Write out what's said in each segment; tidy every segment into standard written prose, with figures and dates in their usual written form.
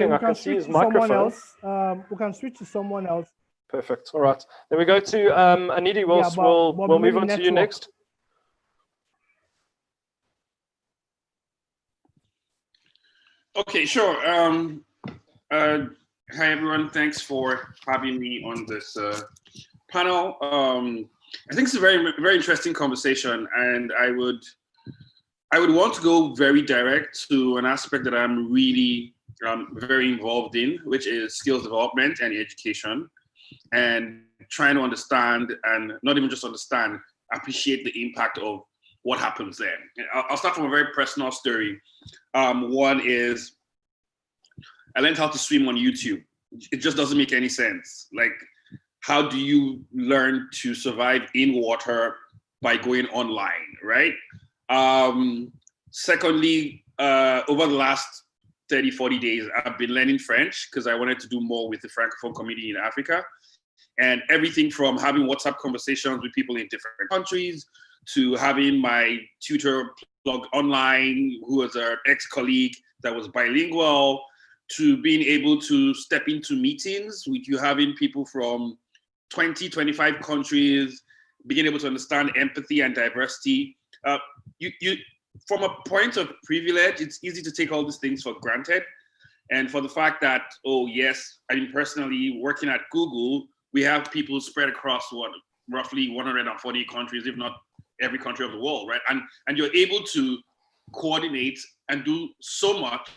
Okay, we can switch to someone else. We can switch to someone else. Perfect. All right. Then we go to Anidi. We'll move on to you next. Okay, sure. Hi, everyone. Thanks for having me on this panel. I think it's a very, very interesting conversation, and I would want to go very direct to an aspect that I'm really very involved in, which is skills development and education, and trying to understand, and not even just understand, appreciate the impact of what happens there. I'll start from a very personal story. One is I learned how to swim on YouTube. It just doesn't make any sense. Like, how do you learn to survive in water by going online, right? Secondly, over the last 30, 40 days, I've been learning French because I wanted to do more with the Francophone community in Africa. And everything from having WhatsApp conversations with people in different countries to having my tutor plug online, who was an ex-colleague that was bilingual, to being able to step into meetings with you having people from 20, 25 countries, being able to understand empathy and diversity. From a point of privilege, it's easy to take all these things for granted. And for the fact that, oh yes, I mean, personally working at Google, we have people spread across roughly 140 countries, if not every country of the world, right? And you're able to coordinate and do so much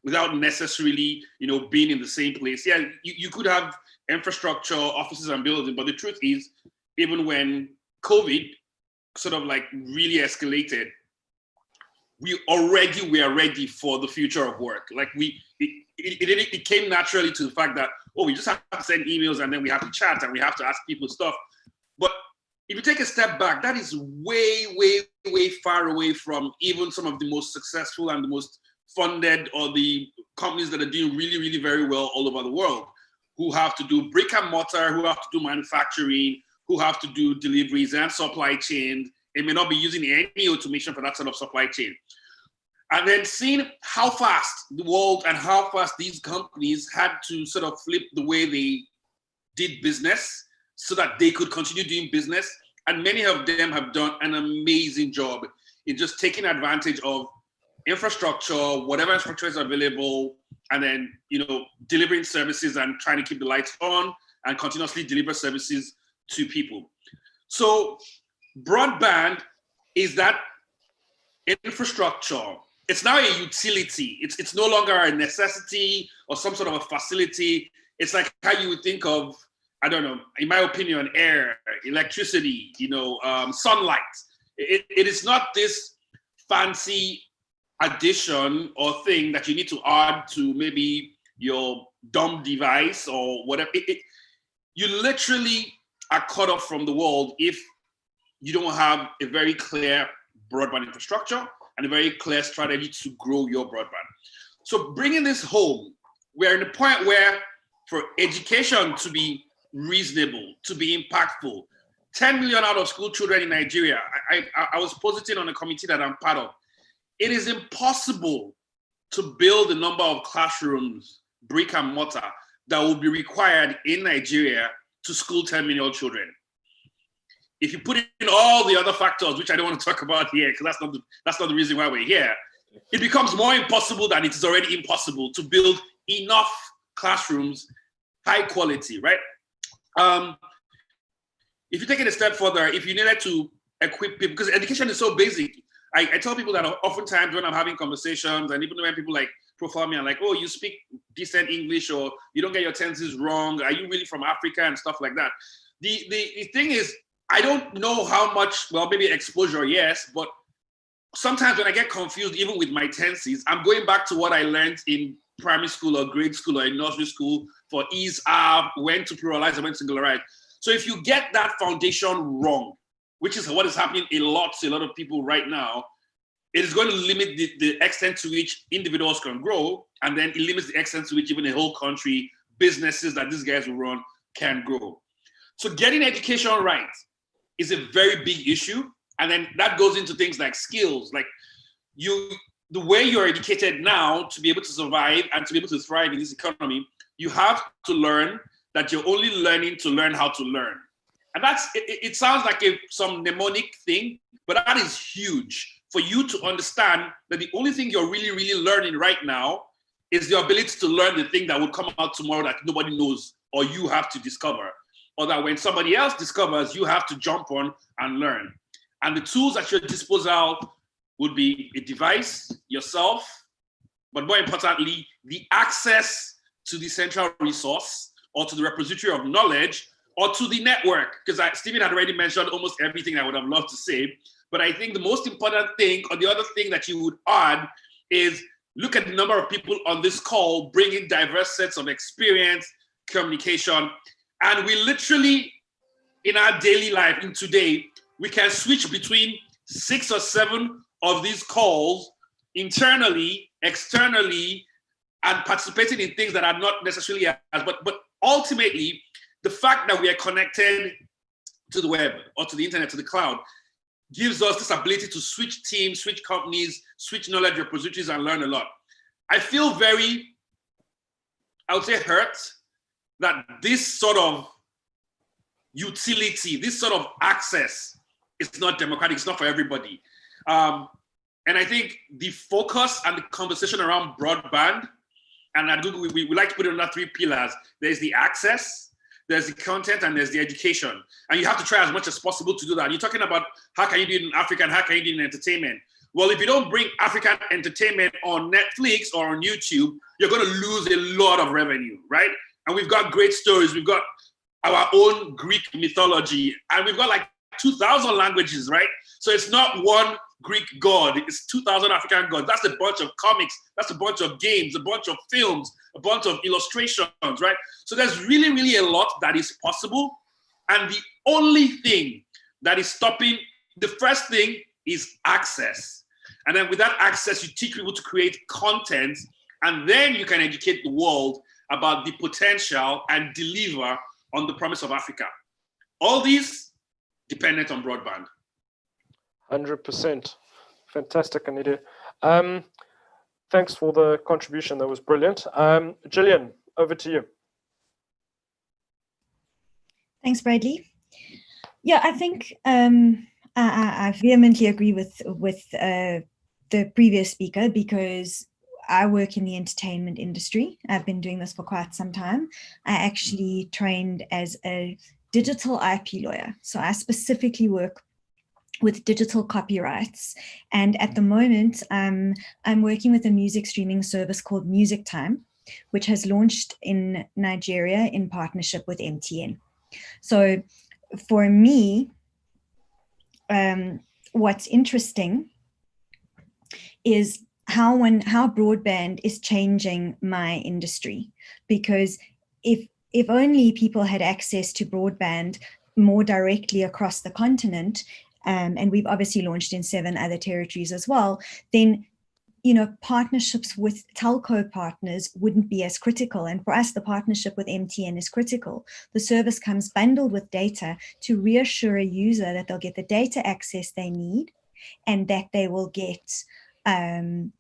without necessarily, being in the same place. Yeah, you could have infrastructure, offices and buildings, but the truth is, even when COVID sort of like really escalated, we already were ready for the future of work. Like it came naturally to the fact that, we just have to send emails and then we have to chat and we have to ask people stuff. But if you take a step back, that is way, way, way far away from even some of the most successful and the most funded, or the companies that are doing really, really very well all over the world, who have to do brick and mortar, who have to do manufacturing, who have to do deliveries and supply chain. It may not be using any automation for that sort of supply chain. And then seeing how fast the world and how fast these companies had to sort of flip the way they did business so that they could continue doing business. And many of them have done an amazing job in just taking advantage of infrastructure, whatever infrastructure is available, and then, delivering services and trying to keep the lights on and continuously deliver services to people. So broadband is that infrastructure. It's now a utility. It's no longer a necessity or some sort of a facility. It's like how you would think of, I don't know, in my opinion, air, electricity, sunlight. It is not this fancy addition or thing that you need to add to maybe your dumb device or whatever. You literally are cut off from the world if you don't have a very clear broadband infrastructure and a very clear strategy to grow your broadband. So bringing this home, we're in a point where for education to be reasonable, to be impactful, 10 million out of school children in Nigeria, I was positing on a committee that I'm part of. It is impossible to build the number of classrooms, brick and mortar, that will be required in Nigeria to school 10 million children. If you put in all the other factors, which I don't want to talk about here, because that's not the reason why we're here, it becomes more impossible than it is already impossible to build enough classrooms, high quality, right? If you take it a step further, if you needed to equip people, because education is so basic. I tell people that oftentimes when I'm having conversations, and even when people like profile me and like, oh, you speak decent English, or you don't get your tenses wrong, are you really from Africa and stuff like that? The thing is, I don't know how much, well, maybe exposure, yes, but sometimes when I get confused, even with my tenses, I'm going back to what I learned in primary school or grade school or in nursery school for ease, when to pluralize and when to singularize. So if you get that foundation wrong, which is what is happening a lot to a lot of people right now, it is going to limit the extent to which individuals can grow, and then it limits the extent to which even a whole country, businesses that these guys will run can grow. So getting education right is a very big issue. And then that goes into things like skills. Like the way you're educated now to be able to survive and to be able to thrive in this economy, you have to learn that you're only learning to learn how to learn. And it sounds like some mnemonic thing, but that is huge for you to understand that the only thing you're really, really learning right now is the ability to learn the thing that will come out tomorrow that nobody knows or you have to discover, or that when somebody else discovers, you have to jump on and learn. And the tools at your disposal would be a device, yourself, but more importantly, the access to the central resource or to the repository of knowledge or to the network. Because Stephen had already mentioned almost everything I would have loved to say. But I think the most important thing, or the other thing that you would add, is look at the number of people on this call bringing diverse sets of experience, communication. And we literally, in our daily life, in today, we can switch between 6 or 7 of these calls internally, externally, and participating in things that are not necessarily but ultimately, the fact that we are connected to the web or to the internet, to the cloud, gives us this ability to switch teams, switch companies, switch knowledge repositories, and learn a lot. I feel very, I would say, hurt that this sort of utility, this sort of access is not democratic, it's not for everybody. And I think the focus and the conversation around broadband, and at Google, we like to put it under 3 pillars. There's the access, there's the content, and there's the education. And you have to try as much as possible to do that. You're talking about how can you do it in Africa and how can you do it in entertainment? Well, if you don't bring African entertainment on Netflix or on YouTube, you're going to lose a lot of revenue, right? And we've got great stories. We've got our own Greek mythology, and we've got like 2,000 languages, right? So it's not one Greek god, it's 2,000 African gods. That's a bunch of comics, that's a bunch of games, a bunch of films, a bunch of illustrations, right? So there's really, really a lot that is possible. And the only thing that is stopping, the first thing is access. And then with that access, you teach people to create content, and then you can educate the world about the potential and deliver on the promise of Africa. All these dependent on broadband. 100%. Fantastic, Anita. Thanks for the contribution. That was brilliant. Gillian, over to you. Thanks, Bradley. Yeah, I think I vehemently agree with the previous speaker, because I work in the entertainment industry. I've been doing this for quite some time. I actually trained as a digital IP lawyer. So I specifically work with digital copyrights. And at the moment, I'm working with a music streaming service called Music Time, which has launched in Nigeria in partnership with MTN. So for me, what's interesting is how broadband is changing my industry, because if only people had access to broadband more directly across the continent, and we've obviously launched in 7 other territories as well, then partnerships with telco partners wouldn't be as critical. And for us, the partnership with MTN is critical. The service comes bundled with data to reassure a user that they'll get the data access they need, and that they will get no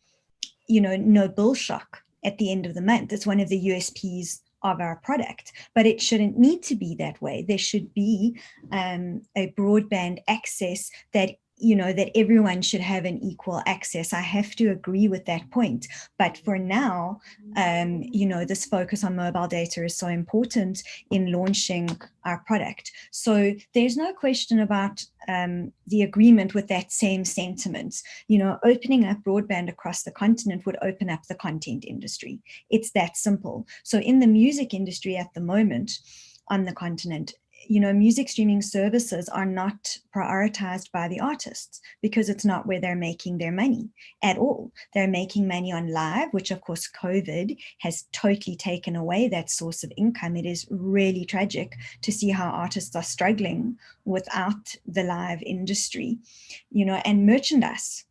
bill shock at the end of the month. It's one of the USPs of our product, but it shouldn't need to be that way. There should be a broadband access that that everyone should have an equal access. I have to agree with that point. But for now, this focus on mobile data is so important in launching our product. So there's no question about the agreement with that same sentiment. Opening up broadband across the continent would open up the content industry. It's that simple. So in the music industry at the moment on the continent, music streaming services are not prioritized by the artists, because it's not where they're making their money at all. They're making money on live, which of course COVID has totally taken away that source of income. It is really tragic to see how artists are struggling without the live industry, and merchandise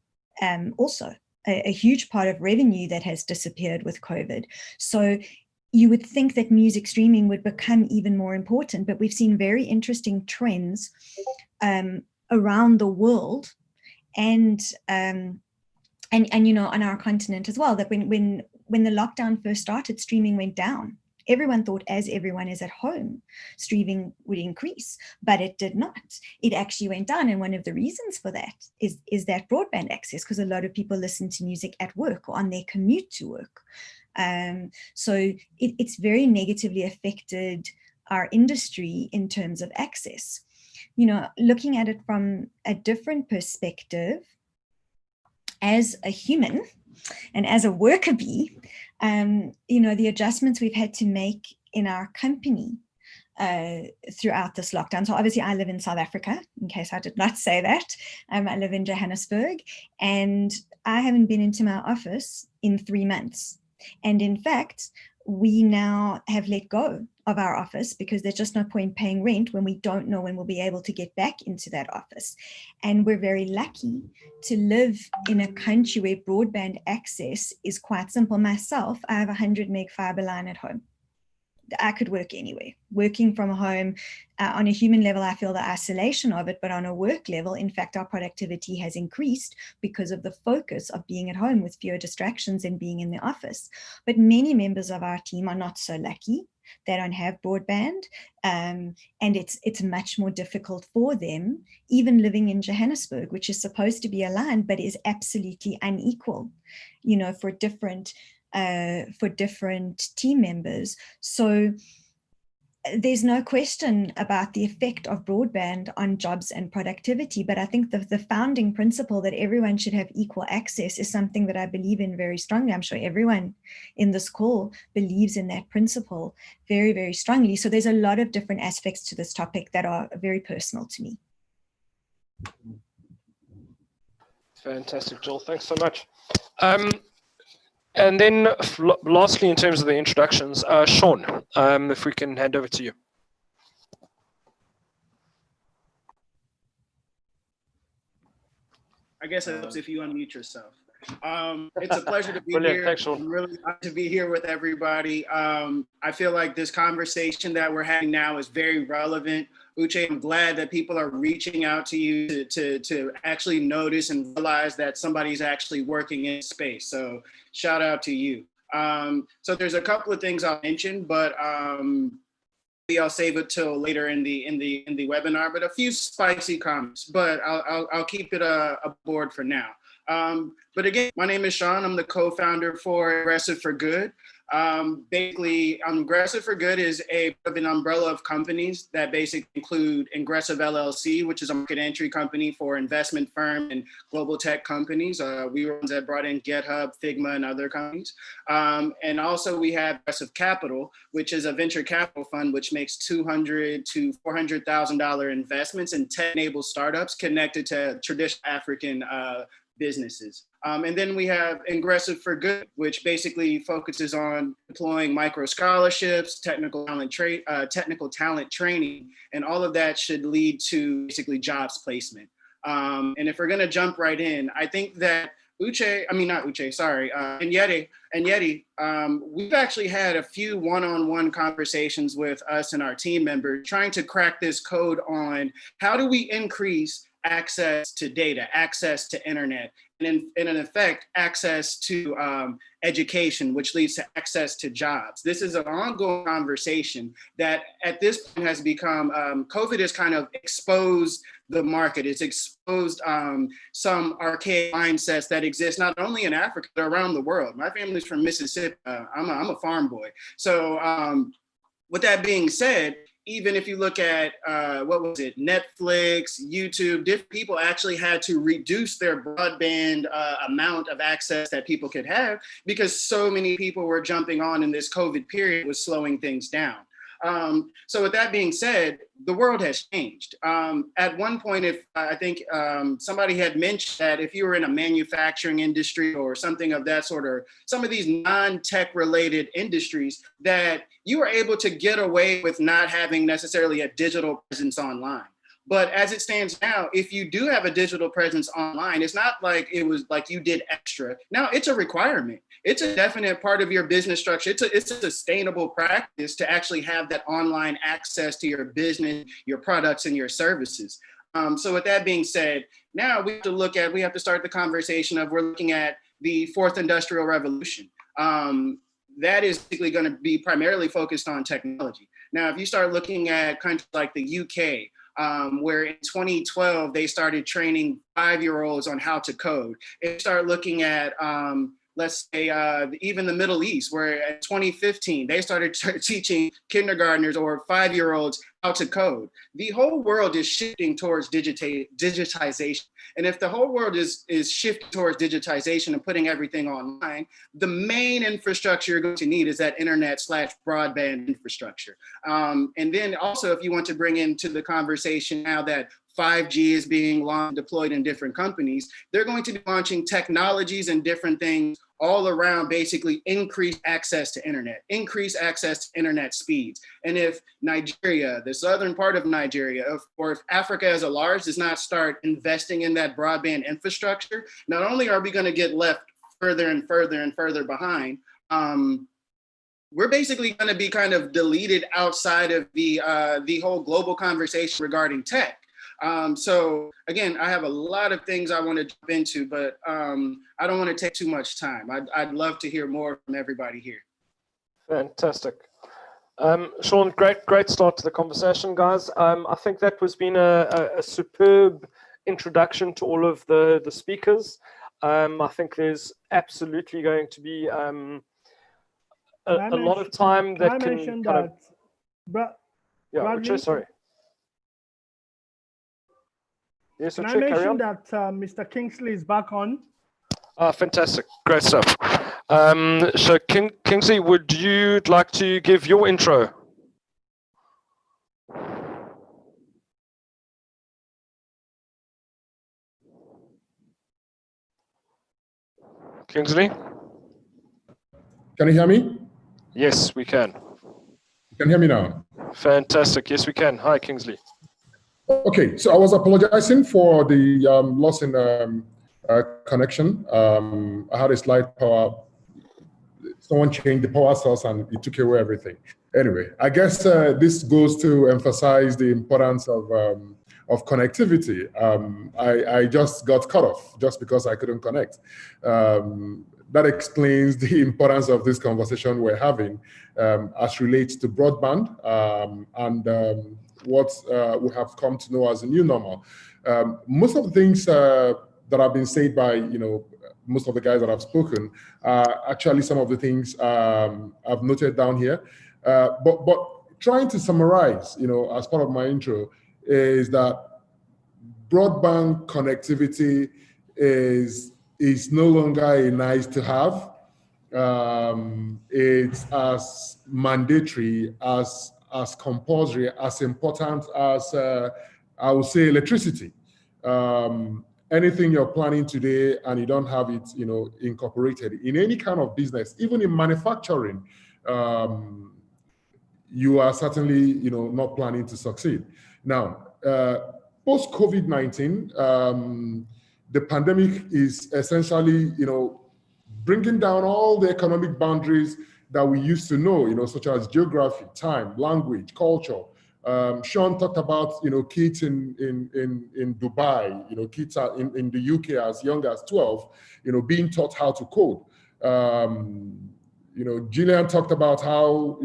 also a huge part of revenue that has disappeared with COVID. So you would think that music streaming would become even more important, but we've seen very interesting trends around the world and and on our continent as well, that when the lockdown first started, streaming went down. Everyone thought as everyone is at home, streaming would increase, but it did not. It actually went down. And one of the reasons for that is that broadband access, because a lot of people listen to music at work or on their commute to work. So it's very negatively affected our industry in terms of access. Looking at it from a different perspective, as a human and as a worker bee, the adjustments we've had to make in our company throughout this lockdown. So obviously I live in South Africa, in case I did not say that. I live in Johannesburg, and I haven't been into my office in 3 months. And in fact, we now have let go of our office because there's just no point paying rent when we don't know when we'll be able to get back into that office. And we're very lucky to live in a country where broadband access is quite simple. Myself, I have a 100 meg fiber line at home. I could work anywhere. Working from home, on a human level, I feel the isolation of it, but on a work level, in fact, our productivity has increased because of the focus of being at home with fewer distractions and being in the office. But many members of our team are not so lucky. They don't have broadband, and it's much more difficult for them, even living in Johannesburg, which is supposed to be aligned, but is absolutely unequal, for different team members. So there's no question about the effect of broadband on jobs and productivity, but I think the founding principle that everyone should have equal access is something that I believe in very strongly. I'm sure everyone in this call believes in that principle very, very strongly. So there's a lot of different aspects to this topic that are very personal to me. Fantastic, Jill. Thanks so much. And then lastly, in terms of the introductions, Sean, if we can hand over to you. I guess it helps if you unmute yourself. It's a pleasure to be Brilliant. here. Thanks, Sean. I'm really glad to be here with everybody. I feel like this conversation that we're having now is very relevant. Uche, I'm glad that people are reaching out to you to actually notice and realize that somebody's actually working in space. So shout out to you. So there's a couple of things I'll mention, but maybe I'll save it till later in the webinar. But a few spicy comments, but I'll keep it aboard for now. But again, my name is Sean. I'm the co-founder for Aggressive for Good. Basically, Aggressive for Good is an umbrella of companies that basically include Aggressive LLC, which is a market entry company for investment firm and global tech companies. We were ones that brought in GitHub, Figma, and other companies. And also we have Aggressive Capital, which is a venture capital fund, which makes $200,000 to $400,000 investments in tech-enabled startups connected to traditional African businesses. And then we have Aggressive for Good, which basically focuses on deploying micro scholarships, technical talent training, and all of that should lead to basically jobs placement. And if we're gonna jump right in, I think that and Yeti, we've actually had a few one-on-one conversations with us and our team members trying to crack this code on how do we increase access to data, access to internet, and in effect, access to education, which leads to access to jobs. This is an ongoing conversation that at this point has become, COVID has kind of exposed the market. It's exposed some archaic mindsets that exist not only in Africa, but around the world. My family's from Mississippi. I'm a farm boy. So with that being said, even if you look at, Netflix, YouTube, different people actually had to reduce their broadband amount of access that people could have because so many people were jumping on in this COVID period was slowing things down. So with that being said, the world has changed. At one point, I think somebody had mentioned that if you were in a manufacturing industry or something of that sort, or some of these non-tech related industries, that you were able to get away with not having necessarily a digital presence online. But as it stands now, if you do have a digital presence online, it's not like it was like you did extra. Now it's a requirement. It's a definite part of your business structure. It's a sustainable practice to actually have that online access to your business, your products, and your services. So with that being said, now we have to start the conversation of we're looking at the fourth industrial revolution. That is basically going to be primarily focused on technology. Now, if you start looking at countries like the UK, where in 2012, they started training 5-year-olds on how to code. If you start looking at, let's say, even the Middle East, where in 2015, they started teaching kindergartners or 5-year-olds how to code. The whole world is shifting towards digitization. And if the whole world is shifting towards digitization and putting everything online, the main infrastructure you're going to need is that internet/broadband infrastructure. And then also, if you want to bring into the conversation now that 5G is being launched, deployed in different companies, they're going to be launching technologies and different things all around basically increase access to internet speeds. And if Nigeria, the southern part of Nigeria, or if Africa as a large does not start investing in that broadband infrastructure, not only are we going to get left further and further and further behind, we're basically going to be kind of deleted outside of the whole global conversation regarding tech. So again, I have a lot of things I want to jump into, but I don't want to take too much time. I'd love to hear more from everybody here. Fantastic. Sean, great start to the conversation, guys. I think that has been a superb introduction to all of the speakers. I think there's absolutely going to be a lot of time that can kind of... Yeah, Richard, sorry. Yes, can I mention that Mr. Kingsley is back on? Fantastic. Great stuff. So Kingsley, would you like to give your intro? Kingsley? Can you hear me? Yes, we can. You can hear me now? Fantastic. Yes, we can. Hi, Kingsley. Okay, so I was apologizing for the loss in connection. I had a slight power. Someone changed the power source and it took away everything. Anyway, I guess this goes to emphasize the importance of connectivity. I just got cut off just because I couldn't connect. That explains the importance of this conversation we're having as relates to broadband and what we have come to know as a new normal. Most of the things that have been said by most of the guys that have spoken are actually some of the things I've noted down here. But trying to summarize, as part of my intro, is that broadband connectivity is no longer a nice to have. It's as mandatory, as compulsory, as important as I would say electricity. Anything you're planning today and you don't have it, incorporated in any kind of business, even in manufacturing, you are certainly, not planning to succeed. Now, post COVID-19, the pandemic is essentially, bringing down all the economic boundaries that we used to know, such as geography, time, language, culture. Sean talked about, kids in Dubai, kids in the UK as young as 12, being taught how to code. Gillian talked about how,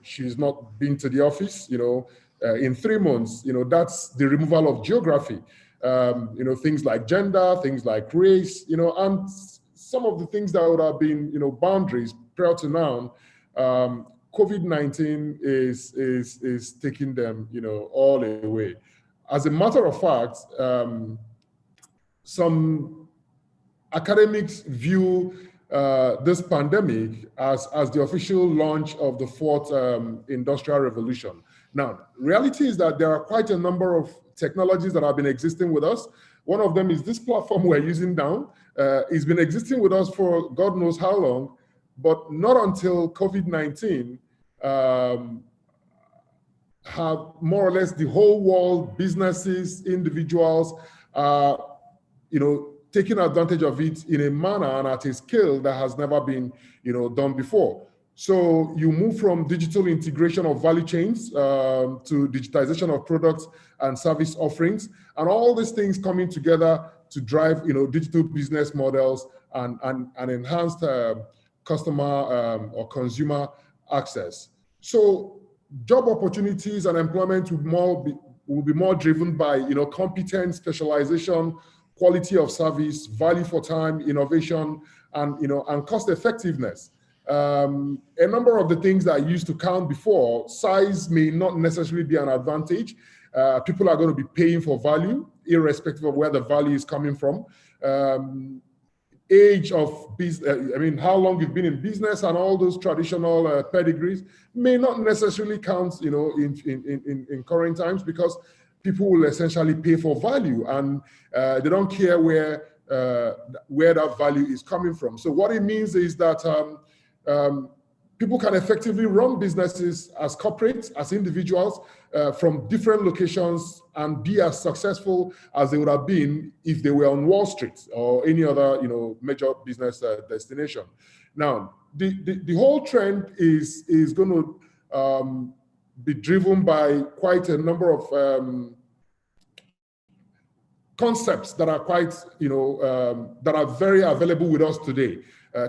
she's not been to the office, in 3 months, that's the removal of geography. Things like gender, things like race, and some of the things that would have been, boundaries prior to now, COVID-19 is taking them, all away. As a matter of fact, some academics view this pandemic as the official launch of the fourth industrial revolution. Now, reality is that there are quite a number of technologies that have been existing with us. One of them is this platform we're using now. It's been existing with us for God knows how long, but not until COVID-19 have more or less the whole world, businesses, individuals, taking advantage of it in a manner and at a scale that has never been, done before. So you move from digital integration of value chains to digitization of products and service offerings, and all these things coming together to drive, digital business models and enhanced customer or consumer access. So job opportunities and employment will be more driven by, competence, specialization, quality of service, value for time, innovation, and cost effectiveness. A number of the things that I used to count before, size may not necessarily be an advantage. People are going to be paying for value, irrespective of where the value is coming from. Age of business, how long you've been in business and all those traditional pedigrees may not necessarily count, in current times, because people will essentially pay for value, and they don't care where that value is coming from. So what it means is that people can effectively run businesses as corporates, as individuals, from different locations, and be as successful as they would have been if they were on Wall Street or any other, major business destination. Now, the whole trend is going to be driven by quite a number of concepts that are quite, that are very available with us today.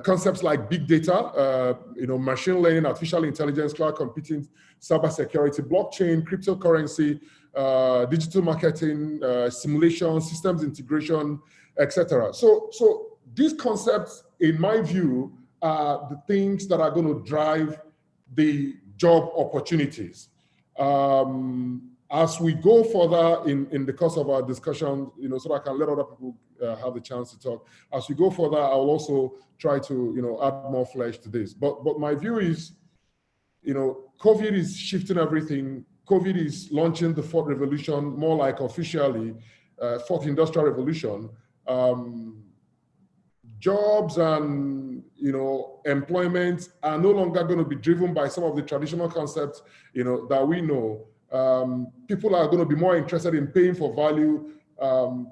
Concepts like big data, machine learning, artificial intelligence, cloud computing, cybersecurity, blockchain, cryptocurrency, digital marketing, simulation, systems integration, etc. So these concepts, in my view, are the things that are going to drive the job opportunities. As we go further in the course of our discussion, so that I can let other people have the chance to talk. As we go further, I will also try to, add more flesh to this. But my view is, COVID is shifting everything. COVID is launching the fourth revolution, more like officially, fourth industrial revolution. Jobs and, employment are no longer going to be driven by some of the traditional concepts, that we know. People are going to be more interested in paying for value.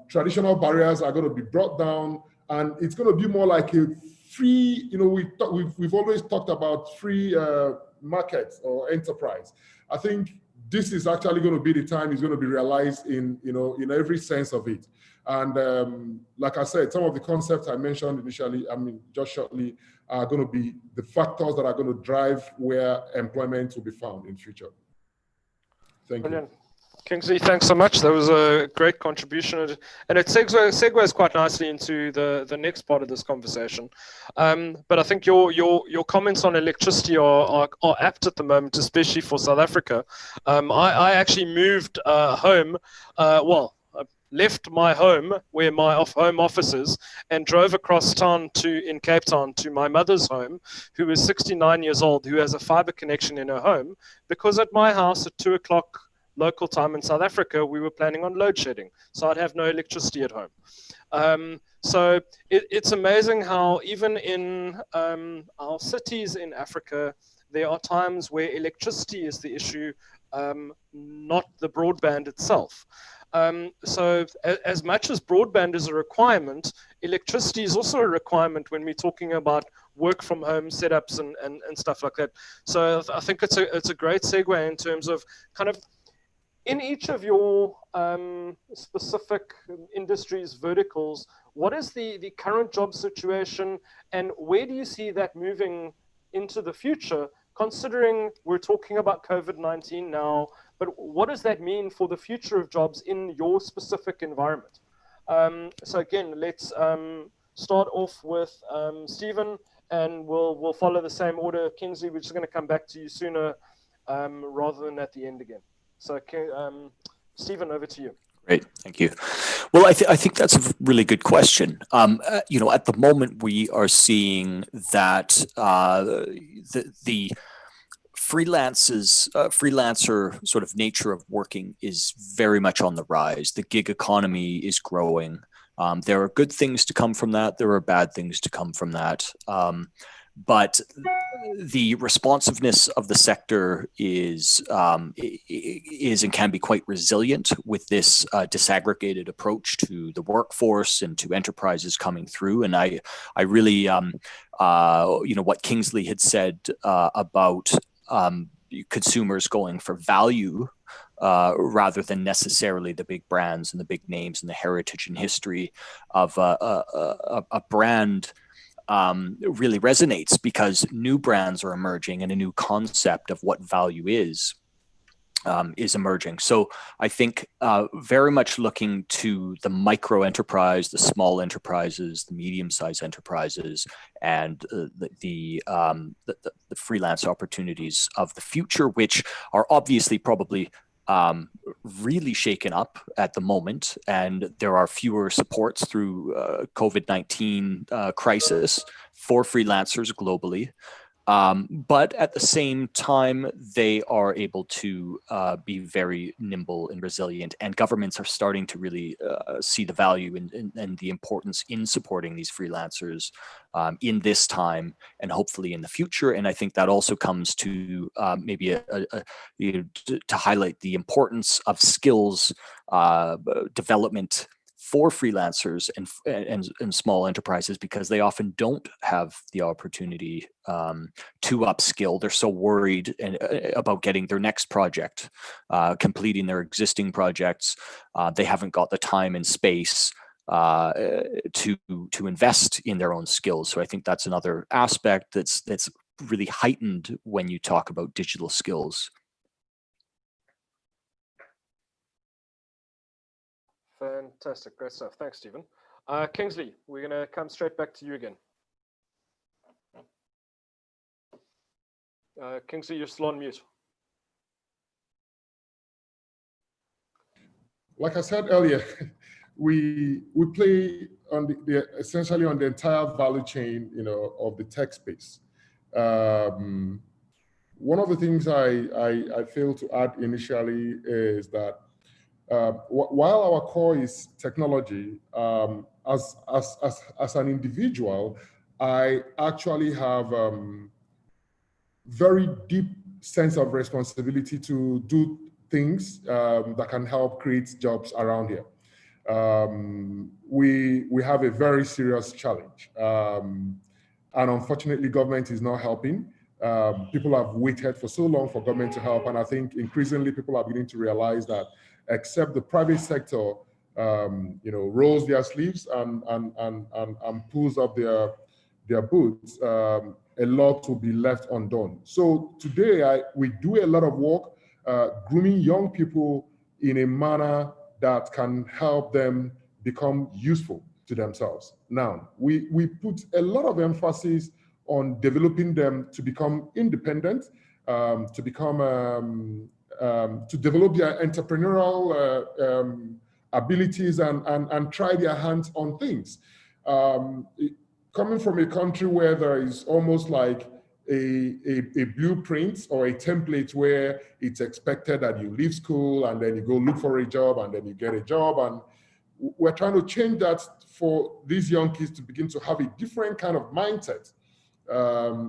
Traditional barriers are going to be brought down, and it's going to be more like a free, we've always talked about free markets or enterprise. I think this is actually going to be the time it's going to be realized in every sense of it. And like I said, some of the concepts I mentioned initially, just shortly, are going to be the factors that are going to drive where employment will be found in future. Thank you. Kingsley, thanks so much. That was a great contribution, and it segues quite nicely into the next part of this conversation. But I think your comments on electricity are apt at the moment, especially for South Africa. I actually moved home. Left my home where my home office is and drove across town in Cape Town to my mother's home, who is 69 years old, who has a fiber connection in her home, because at my house at 2 o'clock local time in South Africa, we were planning on load shedding. So I'd have no electricity at home. So it's amazing how even in our cities in Africa, there are times where electricity is the issue, not the broadband itself. So as much as broadband is a requirement, electricity is also a requirement when we're talking about work from home setups and stuff like that. So I think it's a great segue in terms of kind of in each of your specific industries, verticals, what is the current job situation, and where do you see that moving into the future, considering we're talking about COVID-19 now, but what does that mean for the future of jobs in your specific environment? So again, let's start off with Stephen, and we'll follow the same order. Kingsley, we're just going to come back to you sooner rather than at the end again. So Stephen, over to you. Great, thank you. Well, I think that's a really good question. At the moment we are seeing that the freelancer sort of nature of working is very much on the rise. The gig economy is growing. There are good things to come from that. There are bad things to come from that. but the responsiveness of the sector is and can be quite resilient with this disaggregated approach to the workforce and to enterprises coming through. And I really, what Kingsley had said about consumers going for value rather than necessarily the big brands and the big names and the heritage and history of a brand really resonates, because new brands are emerging and a new concept of what value is emerging. So I think very much looking to the micro enterprise, the small enterprises, the medium-sized enterprises, and the freelance opportunities of the future, which are obviously probably really shaken up at the moment, and there are fewer supports through COVID-19 crisis for freelancers globally. But at the same time, they are able to be very nimble and resilient, and governments are starting to really see the value and the importance in supporting these freelancers in this time and hopefully in the future. And I think that also comes to maybe to highlight the importance of skills development for freelancers and small enterprises, because they often don't have the opportunity to upskill. They're so worried about getting their next project, completing their existing projects. They haven't got the time and space to invest in their own skills. So I think that's another aspect that's really heightened when you talk about digital skills. Fantastic, great stuff. Thanks, Stephen. Kingsley, we're going to come straight back to you again. Kingsley, you're still on mute. Like I said earlier, we play on essentially on the entire value chain, of the tech space. One of the things I failed to add initially is that while our core is technology, as an individual, I actually have very deep sense of responsibility to do things that can help create jobs around here. We have a very serious challenge, and unfortunately, government is not helping. People have waited for so long for government to help, and I think increasingly people are beginning to realize that except the private sector, rolls their sleeves and pulls up their boots, a lot will be left undone. So today, we do a lot of work grooming young people in a manner that can help them become useful to themselves. Now, we put a lot of emphasis on developing them to become independent, to develop their entrepreneurial abilities and try their hands on things. Coming from a country where there is almost like a blueprint or a template where it's expected that you leave school and then you go look for a job and then you get a job, and we're trying to change that for these young kids to begin to have a different kind of mindset.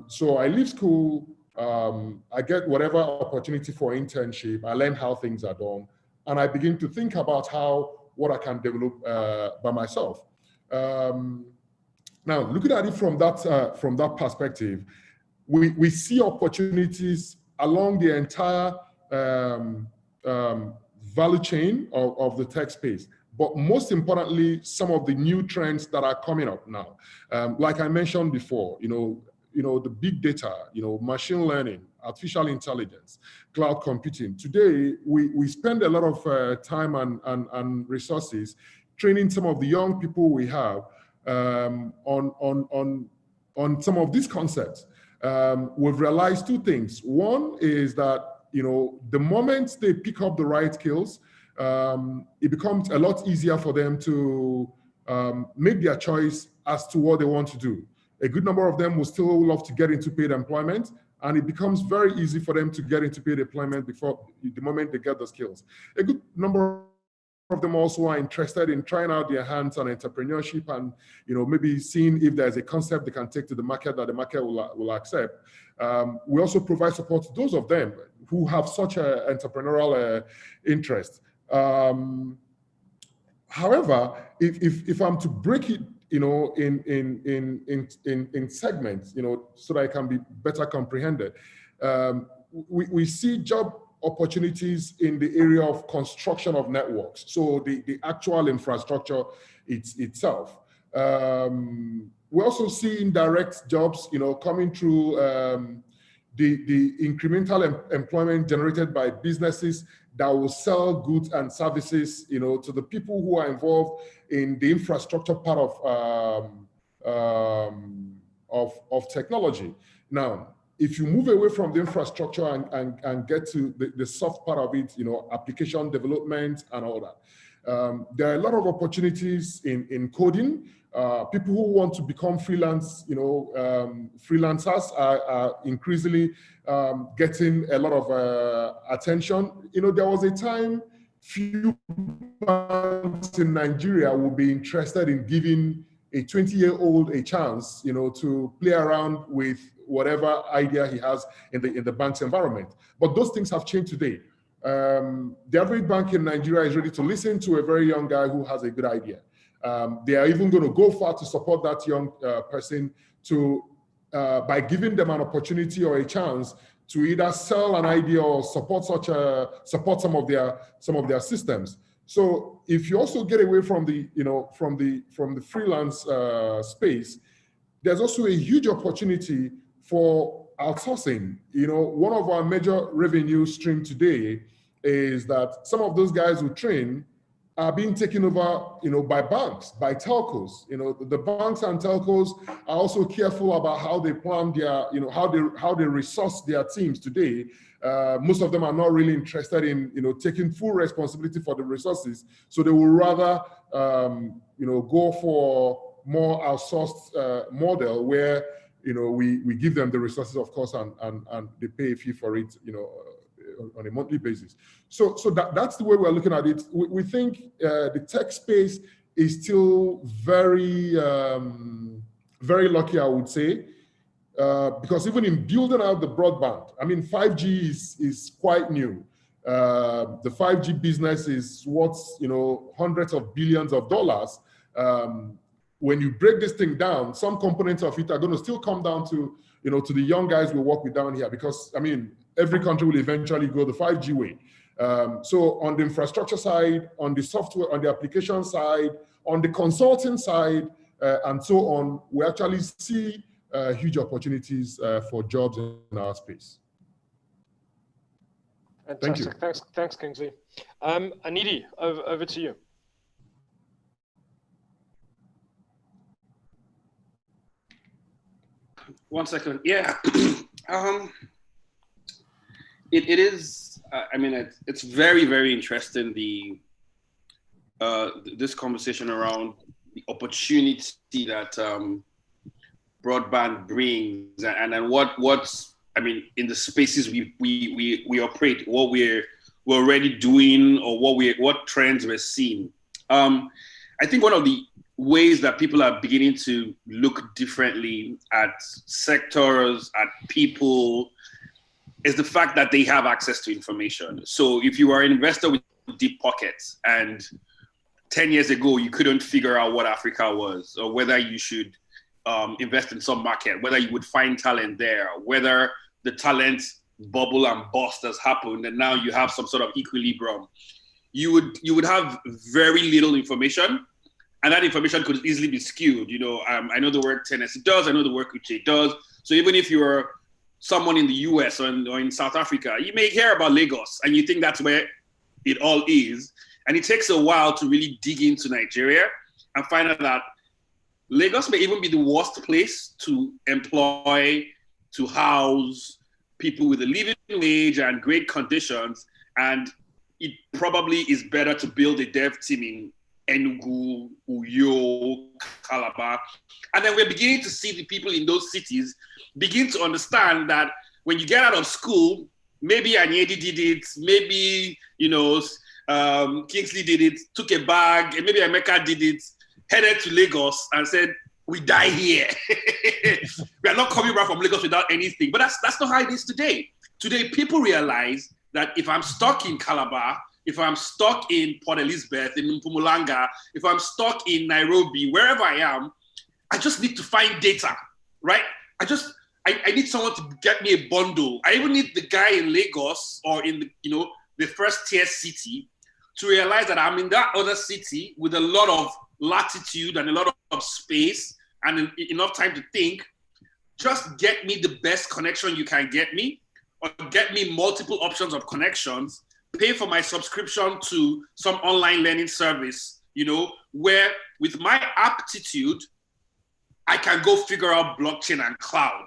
So I leave school, I get whatever opportunity for internship, I learn how things are done, and I begin to think about what I can develop by myself. Now, looking at it from that perspective, we see opportunities along the entire value chain of the tech space. But most importantly, some of the new trends that are coming up now. Like I mentioned before, the big data, machine learning, artificial intelligence, cloud computing. Today, we spend a lot of time and resources training some of the young people we have on some of these concepts. We've realized two things. One is that, the moment they pick up the right skills, it becomes a lot easier for them to make their choice as to what they want to do. A good number of them will still love to get into paid employment, and it becomes very easy for them to get into paid employment before the moment they get the skills. A good number of them also are interested in trying out their hands on entrepreneurship and, maybe seeing if there's a concept they can take to the market that the market will accept. We also provide support to those of them who have such an entrepreneurial interest. However, if I'm to break it, in segments, so that it can be better comprehended, we see job opportunities in the area of construction of networks. So the actual infrastructure itself. We also see indirect jobs, coming through the incremental employment generated by businesses that will sell goods and services, to the people who are involved in the infrastructure part of technology. Now, if you move away from the infrastructure and get to the soft part of it, application development and all that, there are a lot of opportunities in coding. People who want to become freelance, freelancers are increasingly getting a lot of attention. There was a time few banks in Nigeria would be interested in giving a 20-year-old a chance, to play around with whatever idea he has in the bank's environment. But those things have changed today. The average bank in Nigeria is ready to listen to a very young guy who has a good idea. They are even going to go far to support that young person by giving them an opportunity or a chance to either sell an idea or support some of their systems. So if you also get away from the freelance space, there's also a huge opportunity for outsourcing. One of our major revenue stream today is that some of those guys who train are being taken over, by banks, by telcos. The banks and telcos are also careful about how they plan their, how they resource their teams today. Most of them are not really interested in, taking full responsibility for the resources. So they will rather, go for more outsourced model where, we give them the resources, of course, and they pay a fee for it, on a monthly basis. So that's the way we're looking at it. We think the tech space is still very, very lucky, I would say, because even in building out the broadband, 5G is quite new. The 5G business is what's, hundreds of billions of dollars. When you break this thing down, some components of it are going to still come down to, to the young guys we work with down here, because, every country will eventually go the 5G way. So on the infrastructure side, on the software, on the application side, on the consulting side, and so on, we actually see huge opportunities for jobs in our space. Fantastic. Thank you. Thanks, Kingsley. Anidi, over to you. One second. Yeah. It is. It's very, very interesting. This conversation around the opportunity that broadband brings, and what's in the spaces we operate, what we're already doing, or what trends we're seeing. I think one of the ways that people are beginning to look differently at sectors, at people, is the fact that they have access to information. So if you are an investor with deep pockets and 10 years ago you couldn't figure out what Africa was, or whether you should invest in some market, whether you would find talent there, whether the talent bubble and bust has happened and now you have some sort of equilibrium, you would have very little information, and that information could easily be skewed. I know the work Tennessee does, I know the work Uche does. So even if you're someone in the US or in South Africa, you may hear about Lagos and you think that's where it all is. And it takes a while to really dig into Nigeria and find out that Lagos may even be the worst place to employ, to house people with a living wage and great conditions. And it probably is better to build a dev team in Enugu, Uyo, Calabar. And then we're beginning to see the people in those cities begin to understand that when you get out of school, maybe Anyedi did it, maybe, Kingsley did it, took a bag, and maybe Emeka did it, headed to Lagos and said, we die here. We are not coming back from Lagos without anything. But that's not how it is today. Today, people realize that if I'm stuck in Calabar, if I'm stuck in Port Elizabeth, in Mpumalanga, if I'm stuck in Nairobi, wherever I am, I just need to find data, right? I need someone to get me a bundle. I even need the guy in Lagos or in the first tier city to realize that I'm in that other city with a lot of latitude and a lot of space and enough time to think. Just get me the best connection you can get me, or get me multiple options of connections, pay for my subscription to some online learning service, where with my aptitude, I can go figure out blockchain and cloud.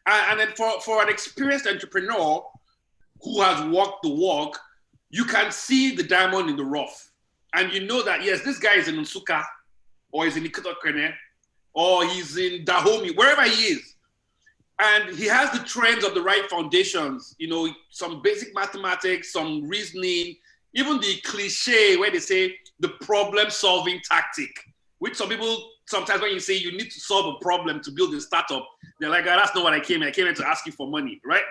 And then for an experienced entrepreneur who has walked the walk, you can see the diamond in the rough. And you know that, yes, this guy is in Nsukka, or he's in Ikotokene, or he's in Dahomey, wherever he is. And he has the trends of the right foundations, some basic mathematics, some reasoning, even the cliche where they say the problem-solving tactic, which some people, sometimes when you say you need to solve a problem to build a startup, they're like, that's not what I came here. I came here to ask you for money, right?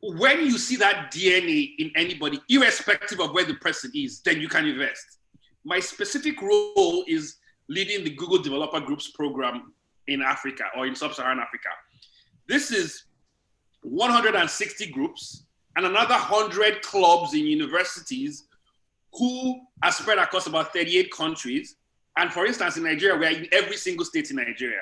When you see that DNA in anybody, irrespective of where the person is, then you can invest. My specific role is leading the Google Developer Groups program in Africa or in Sub-Saharan Africa. This is 160 groups and another 100 clubs in universities who are spread across about 38 countries. And for instance, in Nigeria, we are in every single state in Nigeria.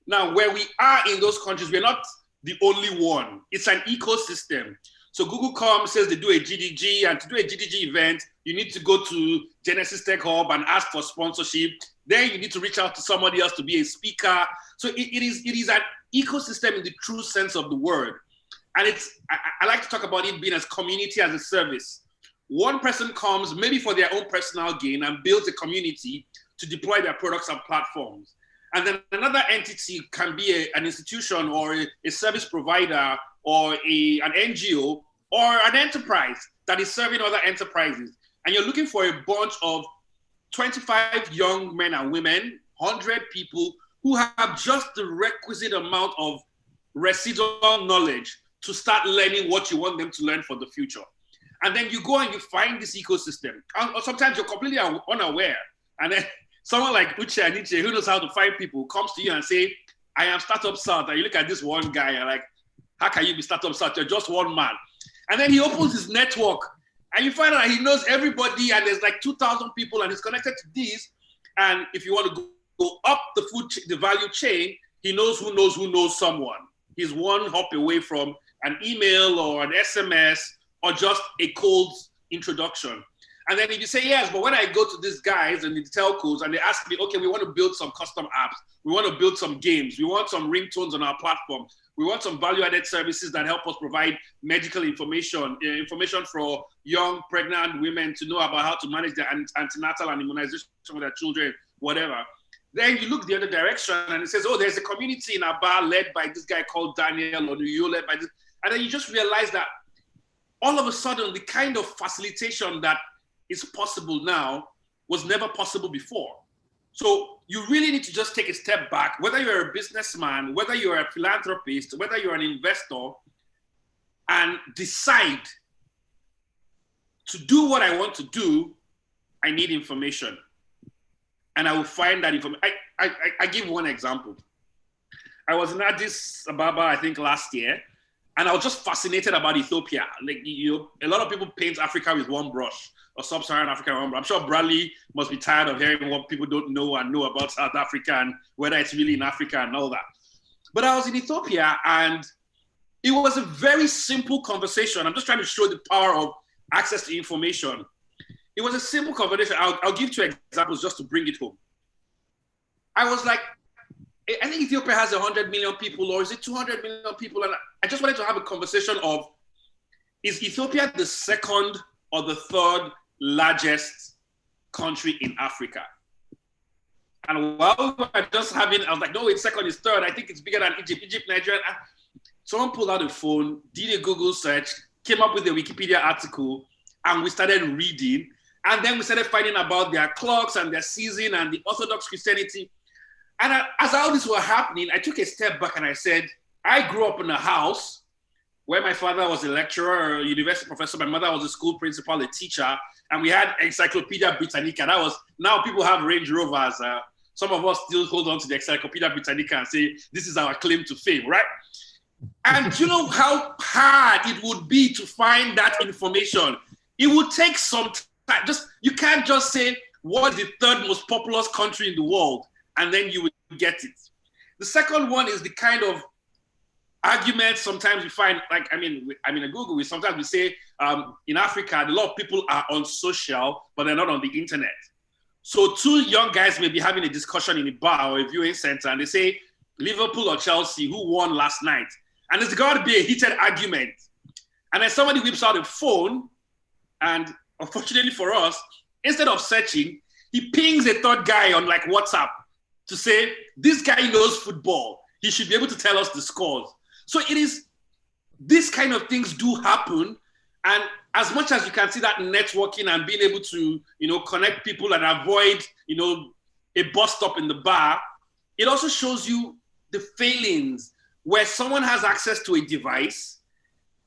Now, where we are in those countries, we're not the only one. It's an ecosystem. So Google comes, says they do a GDG, and to do a GDG event, you need to go to Genesis Tech Hub and ask for sponsorship. Then you need to reach out to somebody else to be a speaker. So it is an ecosystem in the true sense of the word. And I like to talk about it being as community as a service. One person comes maybe for their own personal gain and builds a community to deploy their products and platforms. And then another entity can be an institution or a service provider or an NGO or an enterprise that is serving other enterprises. And you're looking for a bunch of 25 young men and women, 100 people who have just the requisite amount of residual knowledge to start learning what you want them to learn for the future. And then you go and you find this ecosystem. Or sometimes you're completely unaware. And then someone like Uche and Niche, who knows how to find people, comes to you and say, I am StartupSouth. And you look at this one guy and like, how can you be StartupSouth? You're just one man. And then he opens his network and you find out that he knows everybody and there's like 2,000 people and he's connected to these. And if you want to go up the value chain, he knows who knows someone. He's one hop away from an email or an SMS or just a cold introduction. And then if you say, yes, but when I go to these guys and the telcos and they ask me, okay, we want to build some custom apps. We want to build some games. We want some ringtones on our platform. We want some value-added services that help us provide medical information for young pregnant women to know about how to manage their antenatal and immunization with their children, whatever. Then you look the other direction and it says, oh, there's a community in Aba led by this guy called Daniel, or you led by this. And then you just realize that all of a sudden, the kind of facilitation that is possible now was never possible before. So you really need to just take a step back, whether you're a businessman, whether you're a philanthropist, whether you're an investor, and decide to do what I want to do. I need information. And I will find that information. I give one example. I was in Addis Ababa, I think last year, and I was just fascinated about Ethiopia. Like, a lot of people paint Africa with one brush, or Sub-Saharan Africa with one brush. I'm sure Bradley must be tired of hearing what people don't know and know about South Africa and whether it's really in Africa and all that. But I was in Ethiopia and it was a very simple conversation. I'm just trying to show the power of access to information. It was a simple conversation. I'll give 2 examples just to bring it home. I was like, I think Ethiopia has 100 million people, or is it 200 million people? And I just wanted to have a conversation of, is Ethiopia the second or the third largest country in Africa? And while we were just having, I was like, no, it's second, it's third. I think it's bigger than Egypt, Nigeria. Someone pulled out a phone, did a Google search, came up with a Wikipedia article, and we started reading. And then we started finding about their clocks and their season and the Orthodox Christianity. And as all this was happening, I took a step back and I said, I grew up in a house where my father was a lecturer, a university professor. My mother was a school principal, a teacher. And we had Encyclopedia Britannica. That was, now people have Range Rovers. Some of us still hold on to the Encyclopedia Britannica and say, this is our claim to fame, right? And you know how hard it would be to find that information. It would take some time. You can't just say, what is the third most populous country in the world? And then you would get it. The second one is the kind of arguments sometimes we find, like, in Google, sometimes we say in Africa, a lot of people are on social, but they're not on the internet. So two young guys may be having a discussion in a bar or a viewing center, and they say, Liverpool or Chelsea, who won last night? And there's got to be a heated argument. And then somebody whips out a phone, and unfortunately for us, instead of searching, he pings a third guy on like WhatsApp to say, this guy knows football. He should be able to tell us the scores. So it is, these kind of things do happen. And as much as you can see that networking and being able to, connect people and avoid, a bus stop in the bar, it also shows you the failings where someone has access to a device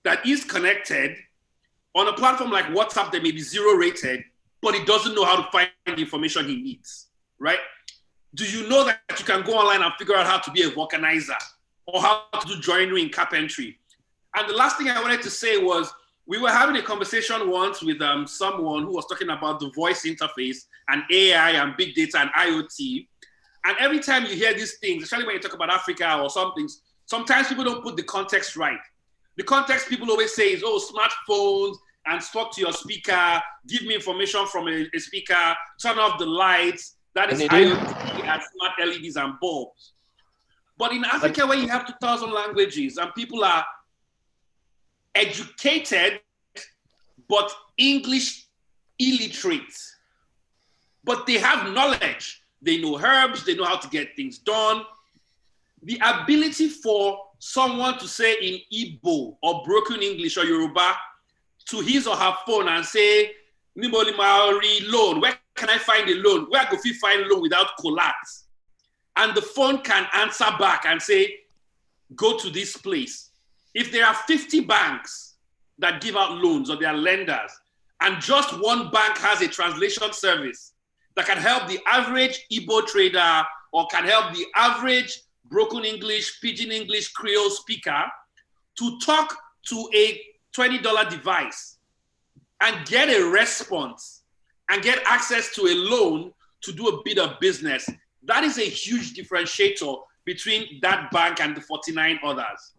that is connected on a platform like WhatsApp that may be 0 rated, but he doesn't know how to find the information he needs, right? Do you know that you can go online and figure out how to be a vulcanizer or how to do joinery in carpentry? And the last thing I wanted to say was, we were having a conversation once with someone who was talking about the voice interface and AI and big data and IoT. And every time you hear these things, especially when you talk about Africa or some things, sometimes people don't put the context right. The context people always say is, smartphones, and talk to your speaker, give me information from a speaker, turn off the lights. That is IoT and smart LEDs and bulbs. But in Africa, where you have 2,000 languages and people are educated, but English illiterate, but they have knowledge. They know herbs, they know how to get things done. The ability for someone to say in Igbo or broken English or Yoruba to his or her phone and say, Niboli Maori loan, where can I find a loan? Where could we find a loan without collapse? And the phone can answer back and say, go to this place. If there are 50 banks that give out loans or they are lenders, and just one bank has a translation service that can help the average Igbo trader or can help the average broken English, pidgin English, Creole speaker to talk to a $20 device and get a response and get access to a loan to do a bit of business, that is a huge differentiator between that bank and the 49 others.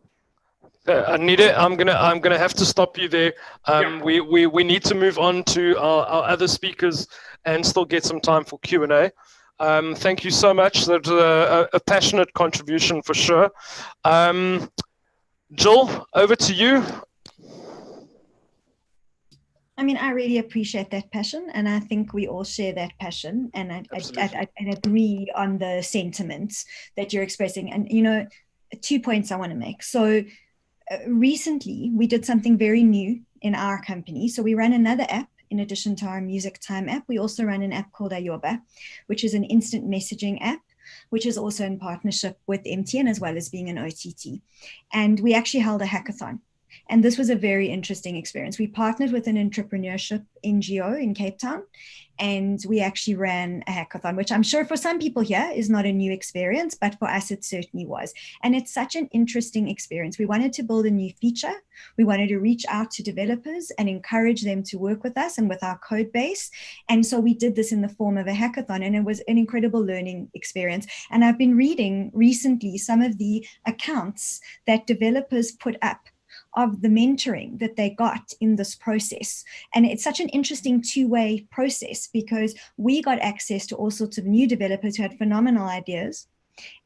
Anita, I'm gonna have to stop you there. We need to move on to our other speakers and still get some time for Q&A. Thank you so much. That's a passionate contribution for sure. Jill, over to you. I really appreciate that passion, and I think we all share that passion, and I agree on the sentiments that you're expressing. And 2 points I want to make. So recently we did something very new in our company. So we ran another app in addition to our music time app. We also run an app called Ayoba, which is an instant messaging app, which is also in partnership with MTN as well as being an OTT. And we actually held a hackathon. And this was a very interesting experience. We partnered with an entrepreneurship NGO in Cape Town, and we actually ran a hackathon, which I'm sure for some people here is not a new experience, but for us it certainly was. And it's such an interesting experience. We wanted to build a new feature. We wanted to reach out to developers and encourage them to work with us and with our code base. And so we did this in the form of a hackathon, and it was an incredible learning experience. And I've been reading recently some of the accounts that developers put up of the mentoring that they got in this process. And it's such an interesting two-way process, because we got access to all sorts of new developers who had phenomenal ideas,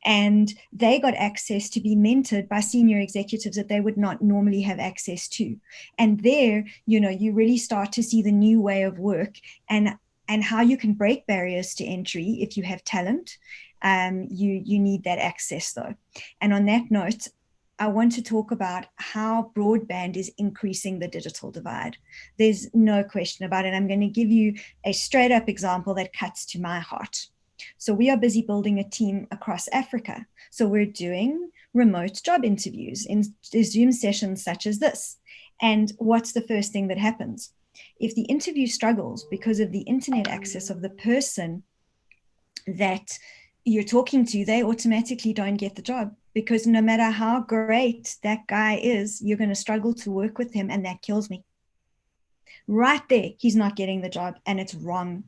and they got access to be mentored by senior executives that they would not normally have access to. And there, you really start to see the new way of work and how you can break barriers to entry if you have talent. You need that access though. And on that note, I want to talk about how broadband is increasing the digital divide. There's no question about it. I'm going to give you a straight up example that cuts to my heart. So we are busy building a team across Africa. So we're doing remote job interviews in Zoom sessions such as this. And what's the first thing that happens? If the interview struggles because of the internet access of the person that you're talking to, they automatically don't get the job, because no matter how great that guy is, you're going to struggle to work with him, and that kills me. Right there, he's not getting the job, and it's wrong.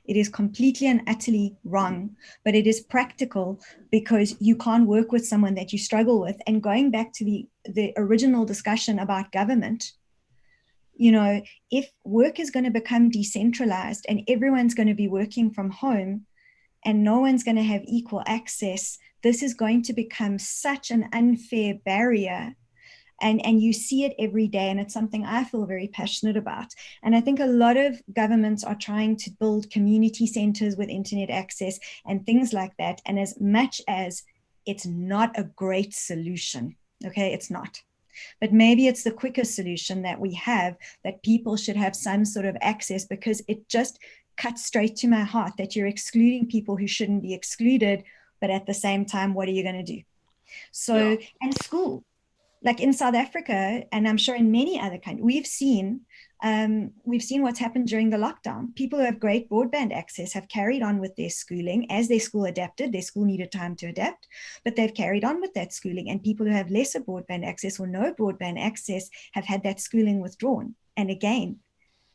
It is completely and utterly wrong, but it is practical because you can't work with someone that you struggle with. And going back to the original discussion about government, you know, if work is going to become decentralized and everyone's going to be working from home and no one's going to have equal access, this is going to become such an unfair barrier. And you see it every day, and it's something I feel very passionate about. And I think a lot of governments are trying to build community centers with internet access and things like that. And as much as it's not a great solution, okay, it's not. But maybe it's the quickest solution that we have, that people should have some sort of access, because it just cuts straight to my heart that you're excluding people who shouldn't be excluded. But at the same time, what are you going to do? So, and school. Like in South Africa, and I'm sure in many other countries, we've seen what's happened during the lockdown. People who have great broadband access have carried on with their schooling as their school adapted. Their school needed time to adapt, but they've carried on with that schooling. And people who have lesser broadband access or no broadband access have had that schooling withdrawn. And again,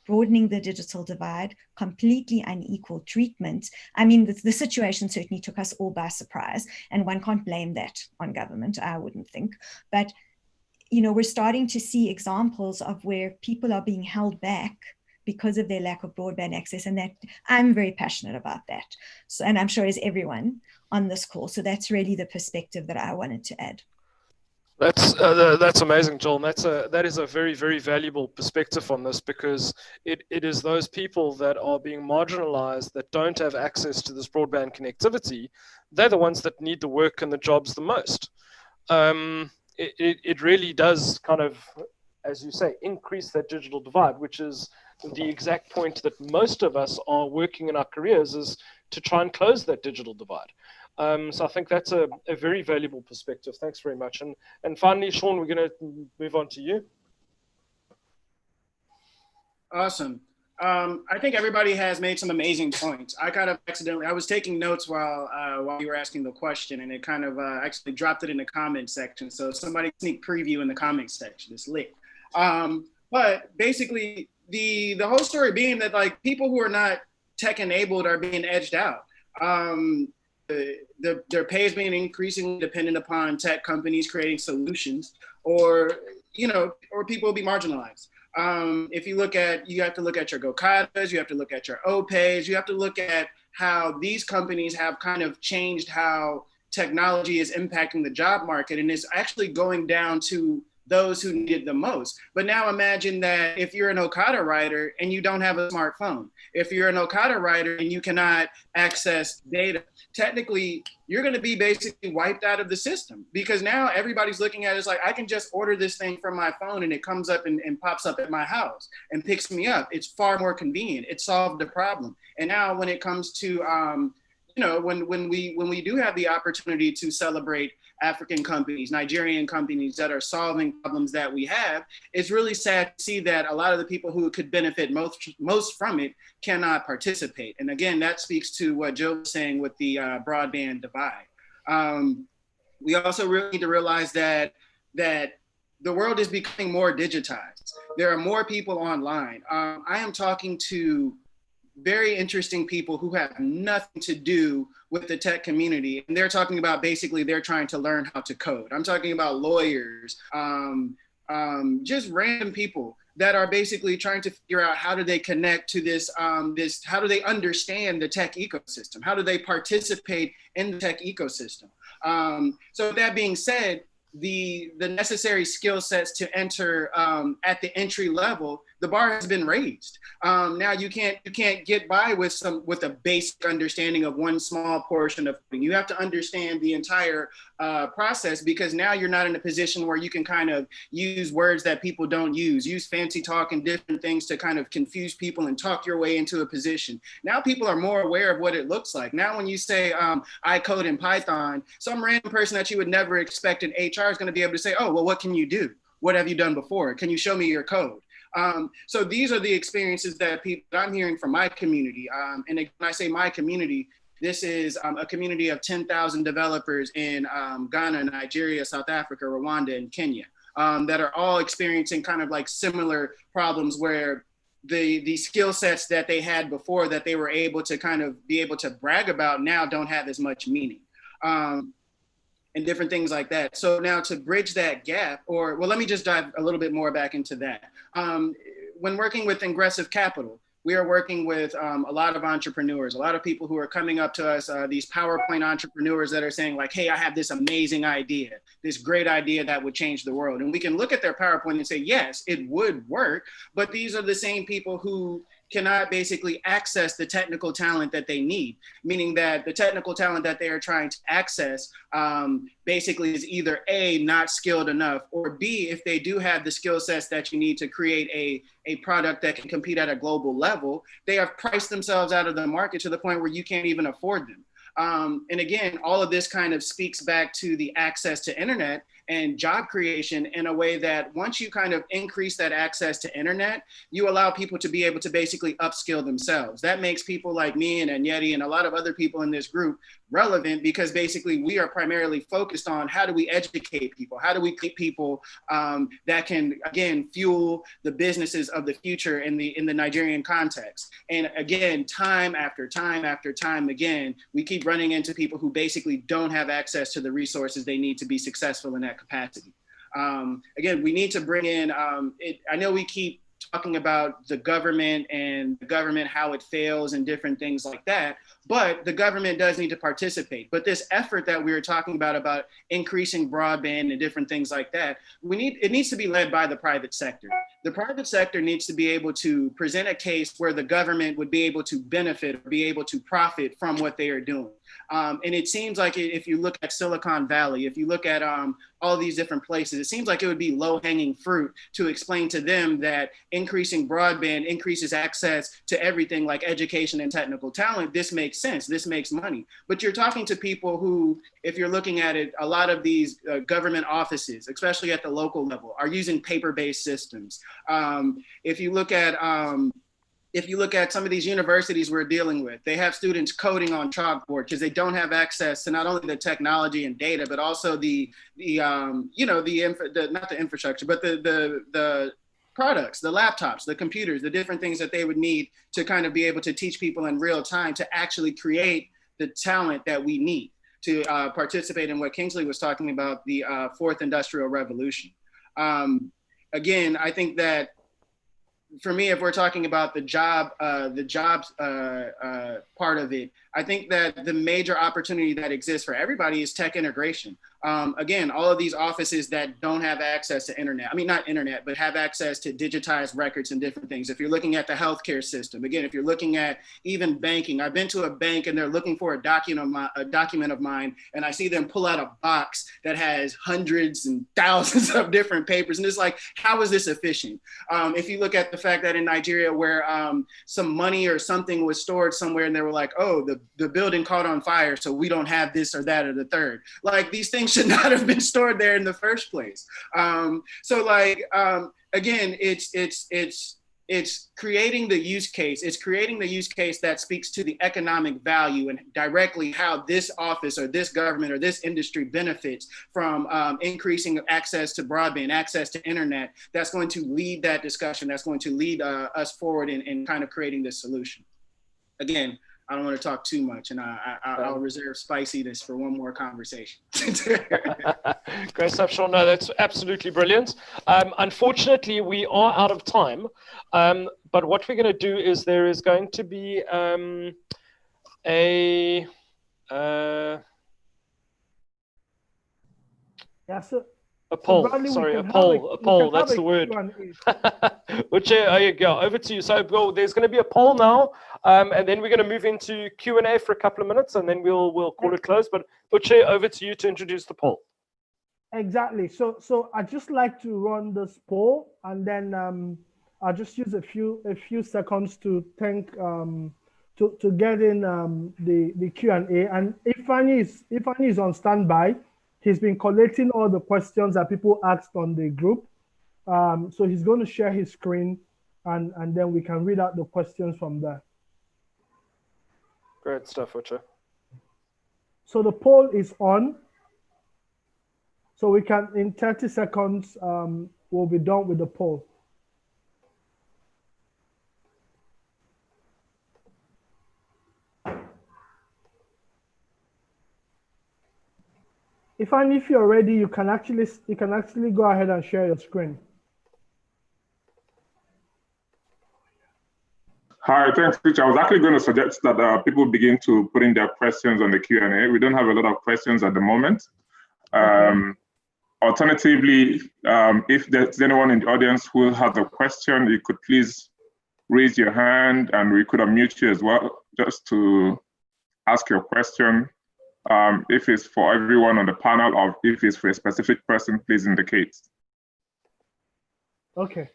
broadening the digital divide, completely unequal treatment. I mean, the situation certainly took us all by surprise, and one can't blame that on government, I wouldn't think. But you know, we're starting to see examples of where people are being held back because of their lack of broadband access, and that I'm very passionate about that. So, and I'm sure is everyone on this call. So that's really the perspective that I wanted to add. That's amazing, Joel. And that is a very, very valuable perspective on this, because it is those people that are being marginalized, that don't have access to this broadband connectivity. They're the ones that need the work and the jobs the most. It really does kind of, as you say, increase that digital divide, which is the exact point that most of us are working in our careers, is to try and close that digital divide. So I think that's a very valuable perspective. Thanks very much. And finally, Sean, we're going to move on to you. Awesome. I think everybody has made some amazing points. I kind of I was taking notes while you were asking the question, and it kind of actually dropped it in the comment section. So somebody sneak preview in the comment section. It's lit. But basically, the whole story being that, like, people who are not tech enabled are being edged out. Their pay is being increasingly dependent upon tech companies creating solutions, or people will be marginalized. If you have to look at your Gokadas, you have to look at your OPAs, you have to look at how these companies have kind of changed how technology is impacting the job market, and it's actually going down to those who need it the most. But now imagine that if you're an Okada rider and you don't have a smartphone, if you're an Okada rider and you cannot access data, technically you're going to be basically wiped out of the system, because now everybody's looking at it as like, I can just order this thing from my phone and it comes up and pops up at my house and picks me up. It's far more convenient. It solved the problem. And now when it comes to, when we do have the opportunity to celebrate African companies, Nigerian companies that are solving problems that we have, it's really sad to see that a lot of the people who could benefit most from it cannot participate. And again, that speaks to what Joe was saying with the broadband divide. We also really need to realize that the world is becoming more digitized. There are more people online. I am talking to very interesting people who have nothing to do with the tech community. And they're talking about, basically, they're trying to learn how to code. I'm talking about lawyers, just random people that are basically trying to figure out how do they connect to this, how do they understand the tech ecosystem? How do they participate in the tech ecosystem? So that being said, the necessary skill sets to enter at the entry level, the bar has been raised. Now you can't get by with a basic understanding of one small portion of thing. You have to understand the entire process, because now you're not in a position where you can kind of use words that people don't use fancy talk and different things to kind of confuse people and talk your way into a position. Now people are more aware of what it looks like. Now when you say I code in Python, some random person that you would never expect in HR is going to be able to say, oh, well, what can you do? What have you done before? Can you show me your code? So these are the experiences that I'm hearing from my community. And when I say my community, this is a community of 10,000 developers in Ghana, Nigeria, South Africa, Rwanda, and Kenya that are all experiencing kind of like similar problems where the skill sets that they had before that they were able to kind of be able to brag about now don't have as much meaning. And different things like that. So now to bridge that gap, well, let me just dive a little bit more back into that. When working with Ingressive Capital, we are working with a lot of entrepreneurs, a lot of people who are coming up to us, these PowerPoint entrepreneurs that are saying like, hey, I have this amazing idea, this great idea that would change the world. And we can look at their PowerPoint and say, yes, it would work, but these are the same people who cannot basically access the technical talent that they need, meaning that the technical talent that they are trying to access basically is either A, not skilled enough, or B, if they do have the skill sets that you need to create a product that can compete at a global level, they have priced themselves out of the market to the point where you can't even afford them. And again, all of this kind of speaks back to the access to internet and job creation in a way that once you kind of increase that access to internet, you allow people to be able to basically upskill themselves. That makes people like me and Anyeti and a lot of other people in this group relevant, because basically we are primarily focused on how do we educate people? How do we keep people that can, again, fuel the businesses of the future in the Nigerian context? And again, time after time after time again, we keep running into people who basically don't have access to the resources they need to be successful in that capacity. Again, we need to bring in, I know we keep talking about the government and the government, how it fails and different things like that, but the government does need to participate. But this effort that we were talking about increasing broadband and different things like that, it needs to be led by the private sector. The private sector needs to be able to present a case where the government would be able to benefit or be able to profit from what they are doing. And it seems like if you look at Silicon Valley, if you look at all these different places, it seems like it would be low-hanging fruit to explain to them that increasing broadband increases access to everything like education and technical talent. This makes sense. This makes money. But you're talking to people who, if you're looking at it, a lot of these government offices, especially at the local level, are using paper-based systems. If you look at some of these universities we're dealing with, they have students coding on chalkboard because they don't have access to not only the technology and data, but also the infrastructure, but the products, the laptops, the computers, the different things that they would need to kind of be able to teach people in real time to actually create the talent that we need to participate in what Kingsley was talking about, the fourth industrial revolution. Again, I think that for me, if we're talking about the jobs part of it, I think that the major opportunity that exists for everybody is tech integration. Again, all of these offices that don't have access to internet, I mean, not internet, but have access to digitized records and different things. If you're looking at the healthcare system, again, if you're looking at even banking, I've been to a bank and they're looking for a document of mine, and I see them pull out a box that has hundreds and thousands of different papers. And it's like, how is this efficient? If you look at the fact that in Nigeria where some money or something was stored somewhere and they were like, oh, the building caught on fire, so we don't have this or that or the third. Like, these things should not have been stored there in the first place. Again, it's creating the use case. It's creating the use case that speaks to the economic value and directly how this office or this government or this industry benefits from increasing access to broadband, access to internet. That's going to lead that discussion. That's going to lead us forward in kind of creating this solution. Again, I don't want to talk too much, and I'll reserve spiciness for one more conversation. Great stuff, Sean. No, that's absolutely brilliant. Unfortunately, we are out of time, but what we're going to do is there is going to be Yes, sir. A poll, Bradley, we sorry, can a have poll, that's the word. Which, there you go, over to you. So, well, there's going to be a poll now, and then we're going to move into Q&A for a couple of minutes, and then we'll call it close. But, Uche, over to you to introduce the poll. Exactly. So I'd just like to run this poll, and then I'll just use a few seconds to thank to get in the Q&A. And Ifani is on standby. He's been collating all the questions that people asked on the group. So he's going to share his screen, and then we can read out the questions from there. Great stuff, Uche. So the poll is on. So we can, in 30 seconds, we'll be done with the poll. If you're ready, you can actually go ahead and share your screen. Hi, thanks, Rich. I was actually going to suggest that people begin to put in their questions on the Q&A. We don't have a lot of questions at the moment. Alternatively, if there's anyone in the audience who has a question, you could please raise your hand and we could unmute you as well, just to ask your question. If it's for everyone on the panel or if it's for a specific person, please indicate. Okay.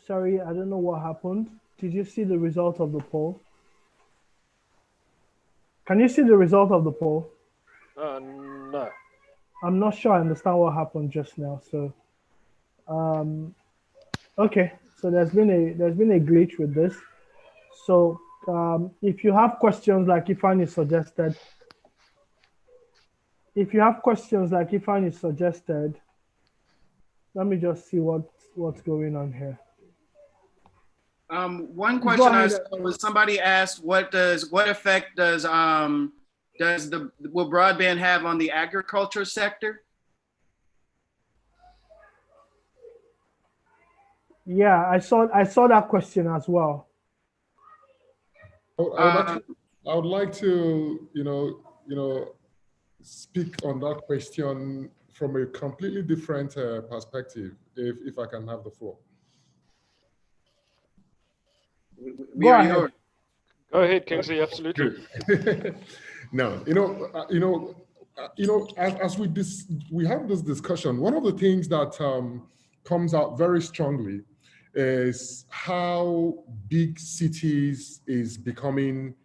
Sorry, I don't know what happened. Did you see the result of the poll? Can you see the result of the poll? No. I'm not sure I understand what happened just now. So, okay. So there's been a glitch with this. So if you have questions like Ifani suggested, let me just see what's going on here. One question I saw was somebody asked, what effect does will broadband have on the agriculture sector? Yeah, I saw that question as well. I would like to, speak on that question from a completely different perspective, if I can have the floor. We are yours. Go ahead, Kingsley. Absolutely. No, as we have this discussion, one of the things that comes out very strongly is how big cities is becoming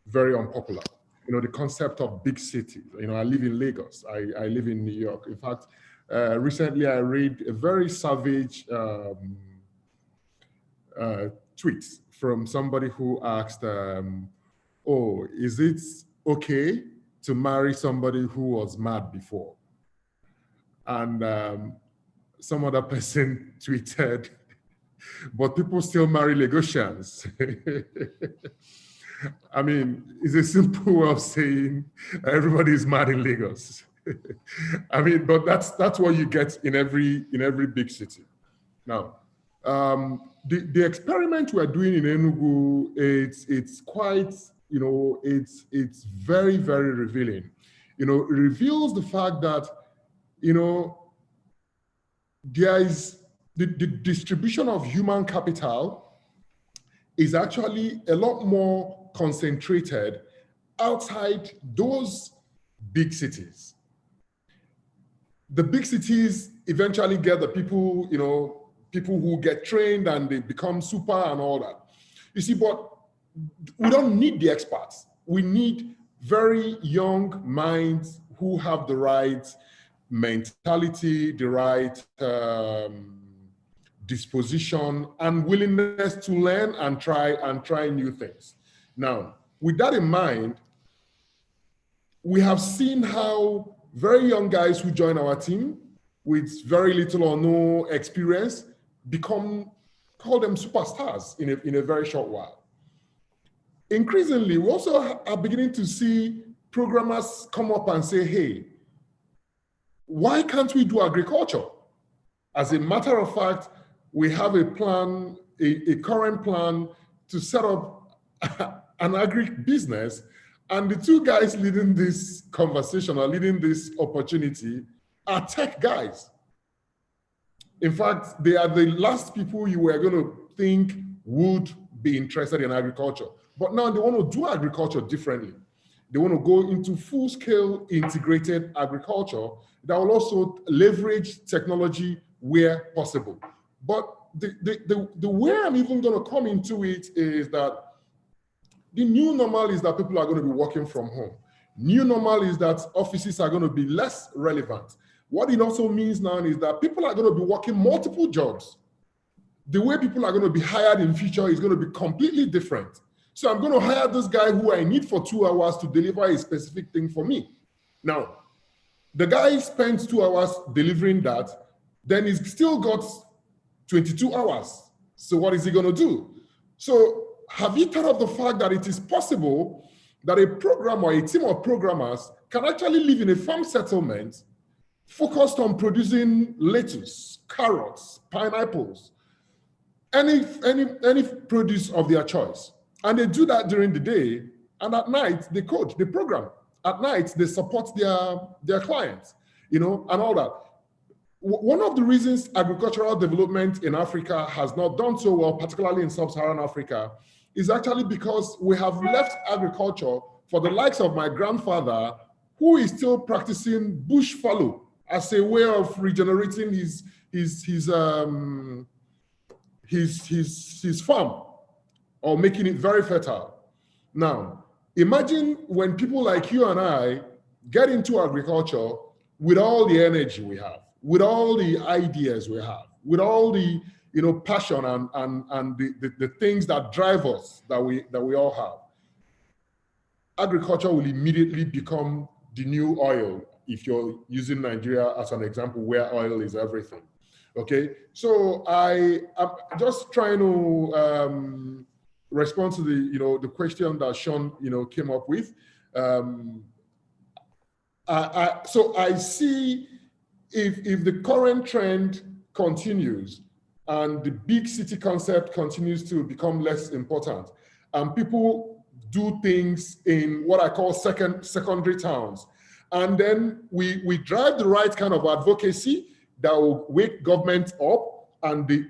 very unpopular. The concept of big cities. I live in Lagos. I live in New York. In fact, recently I read a very savage tweet from somebody who asked, oh, is it okay to marry somebody who was mad before? And some other person tweeted, but people still marry Lagosians. I mean, it's a simple way of saying everybody is mad in Lagos. I mean, but that's what you get in every big city. Now, the experiment we're doing in Enugu, it's quite, it's very, very revealing. It reveals the fact that, there is the distribution of human capital is actually a lot more concentrated outside those big cities. The big cities eventually get the people, people who get trained and they become super and all that. You see, but we don't need the experts. We need very young minds who have the right mentality, the right disposition and willingness to learn and try new things. Now, with that in mind, we have seen how very young guys who join our team with very little or no experience call them superstars in a very short while. Increasingly, we also are beginning to see programmers come up and say, hey, why can't we do agriculture? As a matter of fact, we have a plan, a current plan to set up an agri business, And the two guys leading this conversation or leading this opportunity are tech guys. In fact, they are the last people you were going to think would be interested in agriculture. But now they want to do agriculture differently. They want to go into full-scale integrated agriculture that will also leverage technology where possible. But the way I'm even going to come into it is that the new normal is that people are going to be working from home. New normal is that offices are going to be less relevant. What it also means now is that people are going to be working multiple jobs. The way people are going to be hired in future is going to be completely different. So I'm going to hire this guy who I need for 2 hours to deliver a specific thing for me. Now, the guy spends 2 hours delivering that, then he's still got 22 hours. So what is he going to do? So have you thought of the fact that it is possible that a programmer, a team of programmers can actually live in a farm settlement focused on producing lettuce, carrots, pineapples, any produce of their choice. And they do that during the day, and at night they code, they program. At night they support their clients, and all that. One of the reasons agricultural development in Africa has not done so well, particularly in sub-Saharan Africa, is actually because we have left agriculture for the likes of my grandfather, who is still practicing bush fallow as a way of regenerating his farm, or making it very fertile. Now, imagine when people like you and I get into agriculture with all the energy we have, with all the ideas we have, with all the passion and the things that drive us that we all have. Agriculture will immediately become the new oil, if you're using Nigeria as an example, where oil is everything. Okay, so I'm just trying to respond to the question that Sean came up with. So I see if the current trend continues and the big city concept continues to become less important, and people do things in what I call secondary towns, and then we drive the right kind of advocacy that will wake government up, and the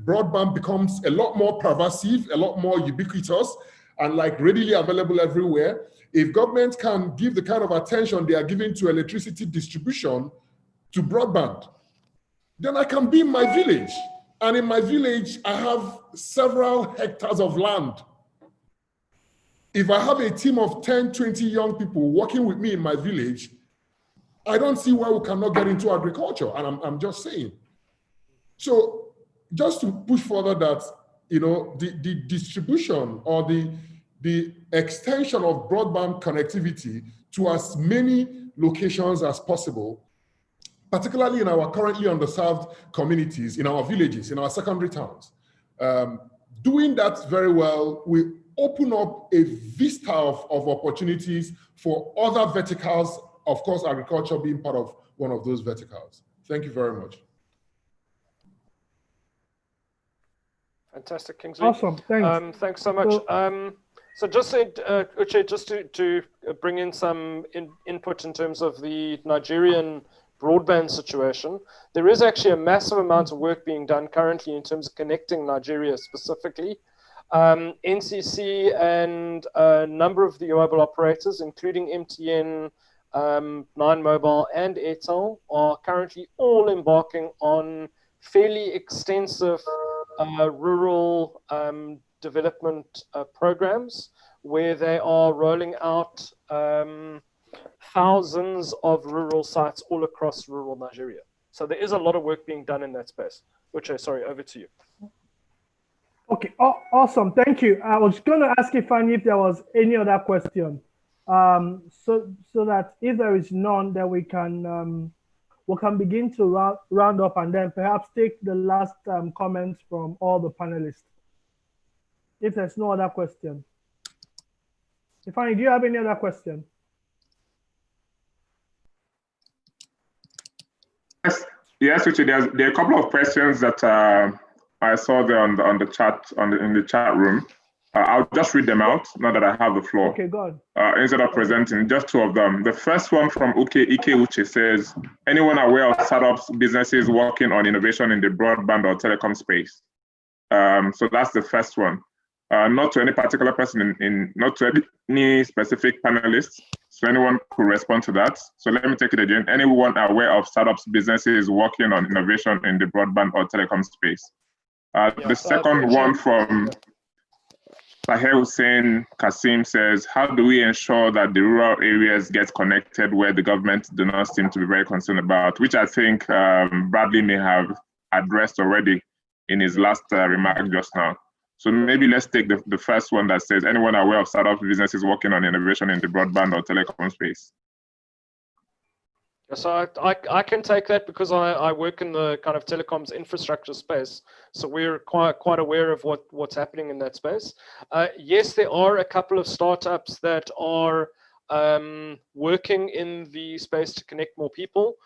broadband becomes a lot more pervasive, a lot more ubiquitous, and like readily available everywhere. If government can give the kind of attention they are giving to electricity distribution to broadband, then I can be in my village. And in my village, I have several hectares of land. If I have a team of 10, 20 young people working with me in my village, I don't see why we cannot get into agriculture. And I'm just saying. So just to push further that, the distribution or the extension of broadband connectivity to as many locations as possible, particularly in our currently underserved communities, in our villages, in our secondary towns. Doing that very well will open up a vista of opportunities for other verticals, of course, agriculture being part of one of those verticals. Thank you very much. Fantastic, Kingsley. Awesome, thanks. Thanks so much. So just Uche, just to bring in some input in terms of the Nigerian broadband situation, there is actually a massive amount of work being done currently in terms of connecting Nigeria specifically. NCC and a number of the mobile operators, including MTN, Nine Mobile and Airtel, are currently all embarking on fairly extensive rural development programs where they are rolling out thousands of rural sites all across rural Nigeria. So there is a lot of work being done in that space. Uche, sorry, over to you. Okay, awesome, thank you. I was going to ask Ifeanyi if there was any other question, so that if there is none, then we can begin to round up and then perhaps take the last comments from all the panelists. If there's no other question. Ifeanyi, do you have any other question? Yes, Richard. There are a couple of questions that I saw there on the chat in the chat room. I'll just read them out now that I have the floor. Okay, go on. Instead of presenting, just two of them. The first one from Ike Uche says, anyone aware of startups, businesses working on innovation in the broadband or telecom space? So that's the first one. Not to any particular person, not to any specific panelists. So anyone could respond to that. So let me take it again. Anyone aware of startups, businesses working on innovation in the broadband or telecom space? The second one from Tahir Hussein Kasim says, how do we ensure that the rural areas get connected where the government do not seem to be very concerned about, which I think Bradley may have addressed already in his last remark just now. So maybe let's take the first one that says, anyone aware of startup businesses working on innovation in the broadband or telecom space? So I can take that because I work in the kind of telecoms infrastructure space. So we're quite aware of what's happening in that space. Yes, there are a couple of startups that are working in the space to connect more people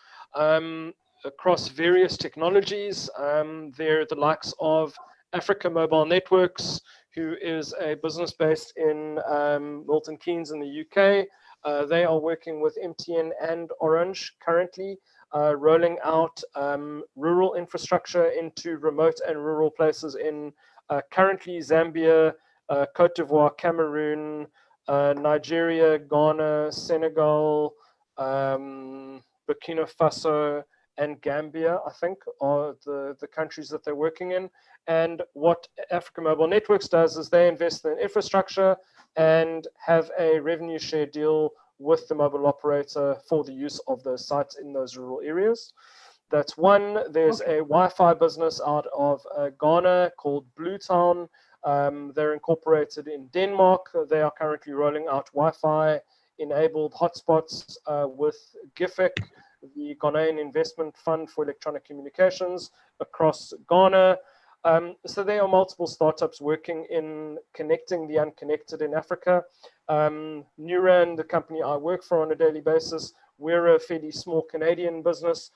across various technologies. They're the likes of Africa Mobile Networks, who is a business based in Milton Keynes in the UK. They are working with MTN and Orange currently, rolling out rural infrastructure into remote and rural places in currently Zambia, Cote d'Ivoire, Cameroon, Nigeria, Ghana, Senegal, Burkina Faso, and Gambia, I think, are the countries that they're working in. And what Africa Mobile Networks does is they invest in infrastructure and have a revenue share deal with the mobile operator for the use of those sites in those rural areas. That's one. There's a Wi-Fi business out of Ghana called Bluetown. They're incorporated in Denmark. They are currently rolling out Wi-Fi enabled hotspots with GIFIC, the Ghanaian Investment Fund for Electronic Communications, across Ghana. So there are multiple startups working in connecting the unconnected in Africa. Nuran, the company I work for on a daily basis, we're a fairly small Canadian business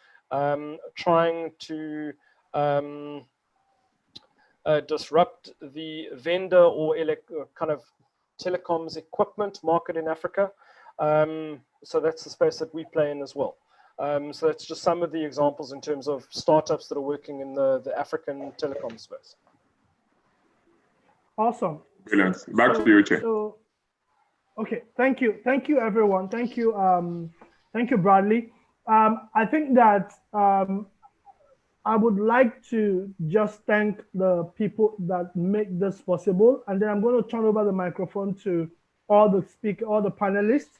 trying to disrupt the vendor or kind of telecoms equipment market in Africa. So that's the space that we play in as well. So that's just some of the examples in terms of startups that are working in the African telecom space. Awesome. Brilliant. Back to you, Che. So, okay, thank you, everyone. Thank you, Bradley. I think that I would like to just thank the people that make this possible, and then I'm going to turn over the microphone to all the panelists,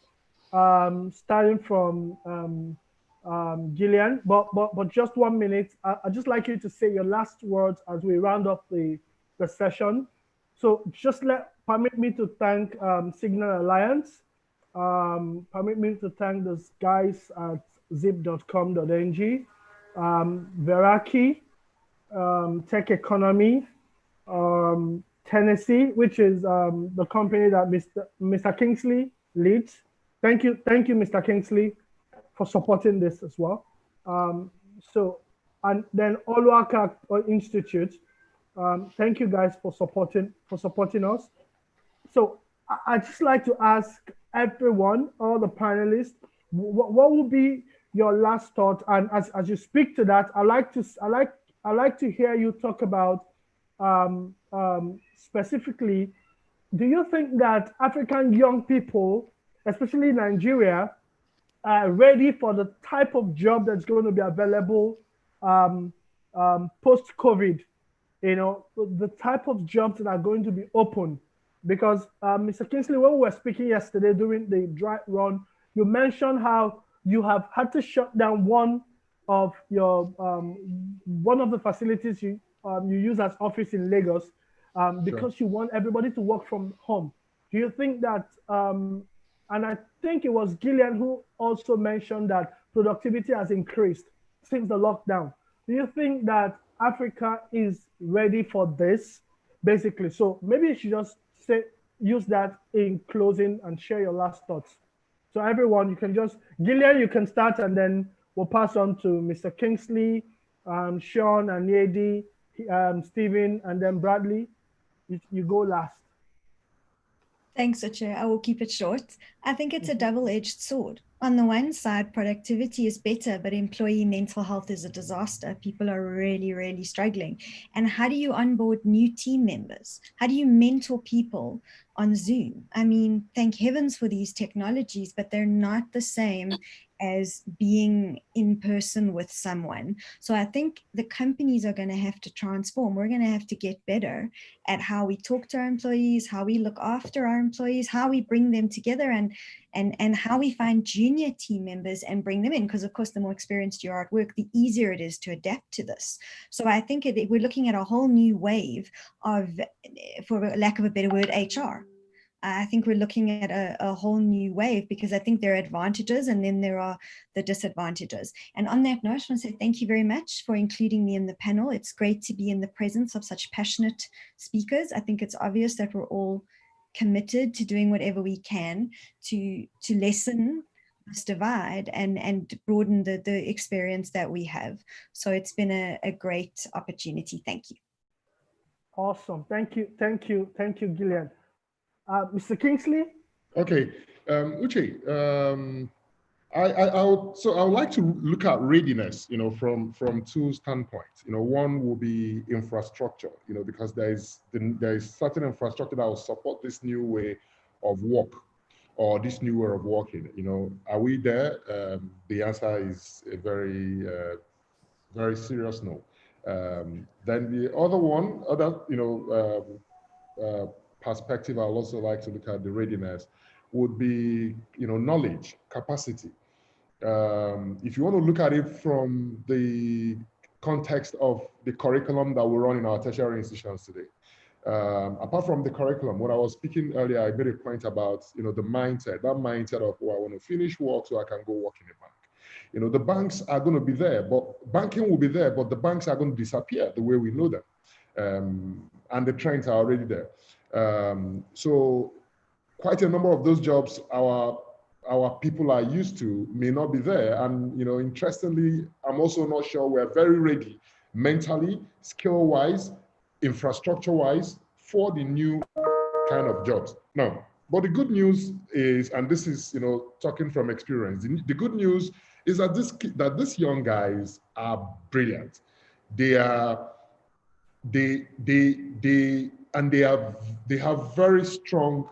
starting from Gillian, but just 1 minute. I'd just like you to say your last words as we round up the session. So just permit me to thank Signal Alliance, permit me to thank those guys at zip.com.ng, Veraki, Tech Economy, Tennessee, which is the company that Mr. Kingsley leads. Thank you, Mr. Kingsley, for supporting this as well. And then Oluwaka Institute. Thank you guys for supporting us. So I'd just like to ask everyone, all the panelists, what would be your last thought? And as you speak to that, I like to hear you talk about specifically, do you think that African young people, especially Nigeria, are ready for the type of job that's going to be available post-COVID? You know, the type of jobs that are going to be open. Because Mr. Kingsley, when we were speaking yesterday during the dry run, you mentioned how you have had to shut down one of the facilities you use as office in Lagos because you want everybody to work from home. Do you think that, and I think it was Gillian who also mentioned that productivity has increased since the lockdown. Do you think that Africa is ready for this, basically? So maybe you should just use that in closing and share your last thoughts. So everyone, you can just, Gillian, you can start, and then we'll pass on to Mr. Kingsley, Sean and Yedi, Stephen, and then Bradley. You go last. Thanks, Uche. I will keep it short. I think it's a double-edged sword. On the one side, productivity is better, but employee mental health is a disaster. People are really, really struggling. And how do you onboard new team members? How do you mentor people on Zoom? I mean, thank heavens for these technologies, but they're not the same as being in person with someone. So I think the companies are going to have to transform. We're going to have to get better at how we talk to our employees, how we look after our employees, how we bring them together, and how we find junior team members and bring them in. Because of course, the more experienced you are at work, the easier it is to adapt to this. So I think we're looking at a whole new wave of, for lack of a better word, HR. I think we're looking at a whole new wave, because I think there are advantages and then there are the disadvantages. And on that note, I want to say thank you very much for including me in the panel. It's great to be in the presence of such passionate speakers. I think it's obvious that we're all committed to doing whatever we can to lessen this divide and broaden the experience that we have. So it's been a great opportunity. Thank you. Awesome. Thank you, Gillian. Mr. Kingsley? Okay, Uche, I would like to look at readiness, from two standpoints. One will be infrastructure, because there is certain infrastructure that will support this new way of work or this new way of working. Are we there? The answer is a very, very serious no. Then the other perspective I'd also like to look at the readiness would be, knowledge, capacity. If you want to look at it from the context of the curriculum that we run in our tertiary institutions today, apart from the curriculum, when I was speaking earlier, I made a point about, the mindset of, I want to finish work so I can go work in a bank. The banks are going to be there, but banking will be there, but the banks are going to disappear the way we know them. And the trends are already there. So quite a number of those jobs our people are used to may not be there. And, interestingly, I'm also not sure we're very ready mentally, skill-wise, infrastructure-wise for the new kind of jobs. Now, but the good news is, and this is, talking from experience, the good news is that these young guys are brilliant. They have very strong,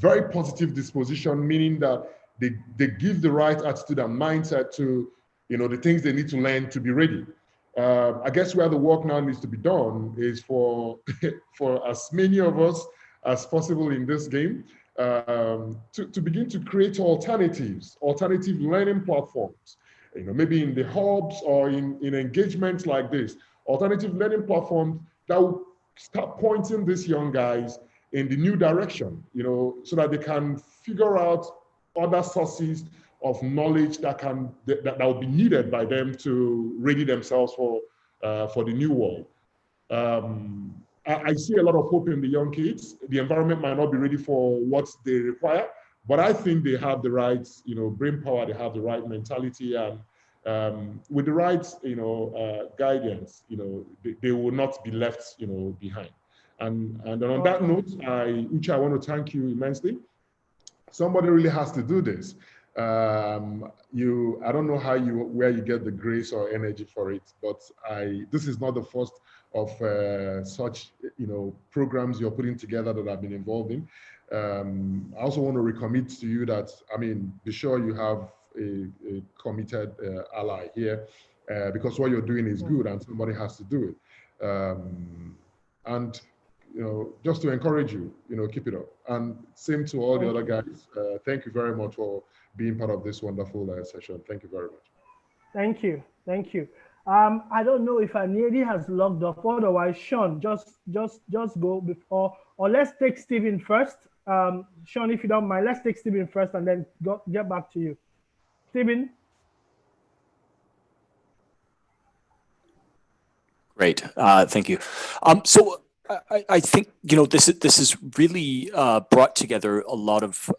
very positive disposition, meaning that they give the right attitude and mindset to, the things they need to learn to be ready. I guess where the work now needs to be done is for as many of us as possible in this game to begin to create alternative learning platforms. Maybe in the hubs or in engagements like this, alternative learning platforms that will start pointing these young guys in the new direction, so that they can figure out other sources of knowledge that will be needed by them to ready themselves for the new world. I see a lot of hope in the young kids. The environment might not be ready for what they require, but I think they have the right, brain power, they have the right mentality, and with the right, guidance, they will not be left, behind. And on that note, Uche, I want to thank you immensely. Somebody really has to do this. I don't know where you get the grace or energy for it, but this is not the first of such, programs you're putting together that I've been involved in. I also want to recommit to you that, be sure you have a committed ally here, because what you're doing is good and somebody has to do it. And just to encourage you, keep it up. And same to all the other guys. Thank you very much for being part of this wonderful session. Thank you very much. Thank you. I don't know if Aniedi has logged off. Otherwise, Sean, just go before, or let's take Stephen first. Sean, if you don't mind, let's take Stephen first and then get back to you. Stephen. Great, thank you. So I think this is really brought together a lot of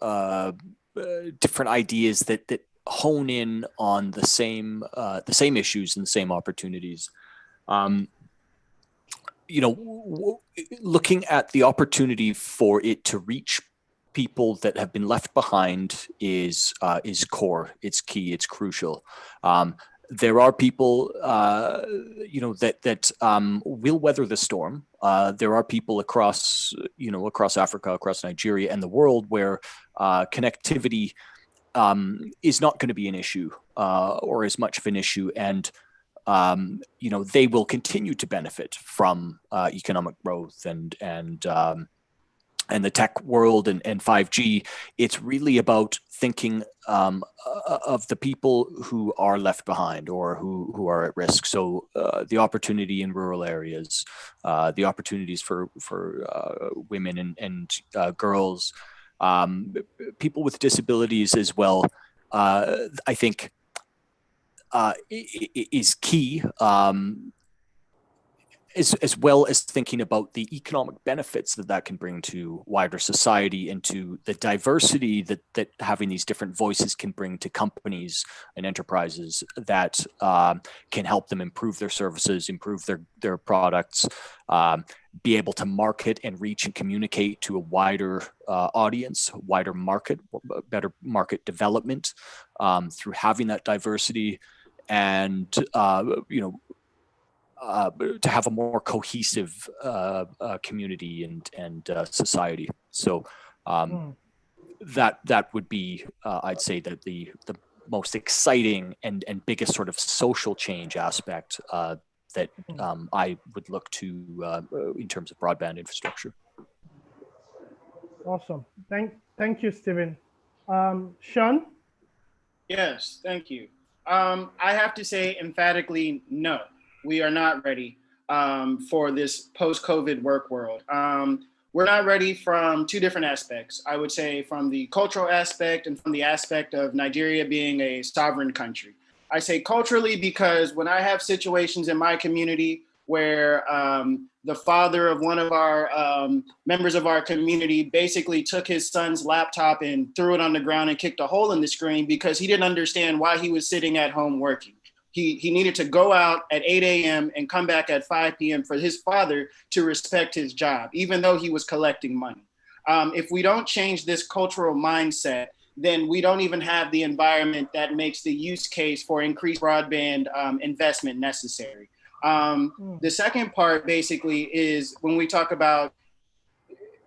different ideas that hone in on the same issues and the same opportunities. looking at the opportunity for it to reach people that have been left behind is core. It's key. It's crucial. There are people, that will weather the storm. There are people across Africa, across Nigeria, and the world where connectivity is not going to be an issue or as much of an issue, and they will continue to benefit from economic growth and the tech world and 5G. It's really about thinking of the people who are left behind or who are at risk. So the opportunity in rural areas, the opportunities for women and girls, people with disabilities as well, I think is key. As well as thinking about the economic benefits that can bring to wider society and to the diversity that having these different voices can bring to companies and enterprises that can help them improve their services, improve their products, be able to market and reach and communicate to a wider audience, wider market, better market development through having that diversity, and to have a more cohesive community and society. So that would be, I'd say, that the most exciting and biggest sort of social change aspect that I would look to in terms of broadband infrastructure. Awesome. Thank you, Stephen. Sean? Yes, thank you. I have to say emphatically, no. We are not ready for this post-COVID work world. We're not ready from two different aspects. I would say from the cultural aspect and from the aspect of Nigeria being a sovereign country. I say culturally because when I have situations in my community where the father of one of our members of our community basically took his son's laptop and threw it on the ground and kicked a hole in the screen because he didn't understand why he was sitting at home working. He needed to go out at 8 a.m. and come back at 5 p.m. for his father to respect his job, even though he was collecting money. If we don't change this cultural mindset, then we don't even have the environment that makes the use case for increased broadband investment necessary. The second part basically is when we talk about,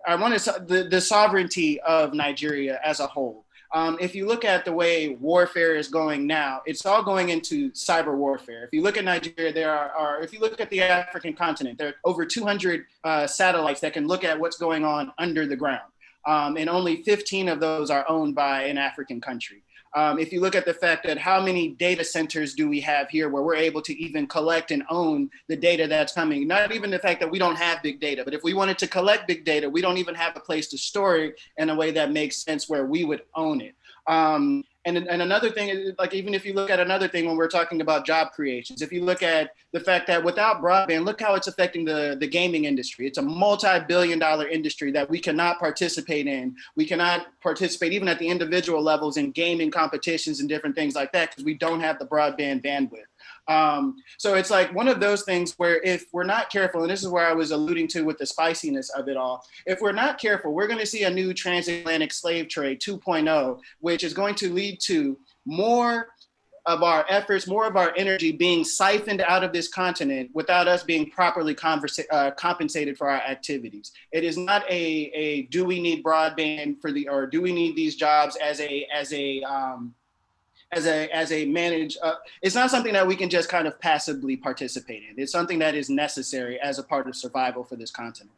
the sovereignty of Nigeria as a whole. If you look at the way warfare is going now, it's all going into cyber warfare. If you look at Nigeria, if you look at the African continent, there are over 200 satellites that can look at what's going on under the ground. And only 15 of those are owned by an African country. If you look at the fact that how many data centers do we have here where we're able to even collect and own the data that's coming, not even the fact that we don't have big data, but if we wanted to collect big data, we don't even have a place to store it in a way that makes sense where we would own it. And another thing is, like, even if you look at another thing when we're talking about job creations, if you look at the fact that without broadband, look how it's affecting the gaming industry. It's a multi-billion-dollar industry that we cannot participate in. We cannot participate even at the individual levels in gaming competitions and different things like that because we don't have the broadband bandwidth. So it's like one of those things where if we're not careful, and this is where I was alluding to with the spiciness of it all, if we're not careful, we're going to see a new transatlantic slave trade 2.0, which is going to lead to more of our efforts, more of our energy being siphoned out of this continent without us being properly compensated for our activities. It is not a do we need broadband or do we need these jobs as a managed, it's not something that we can just kind of passively participate in. It's something that is necessary as a part of survival for this continent.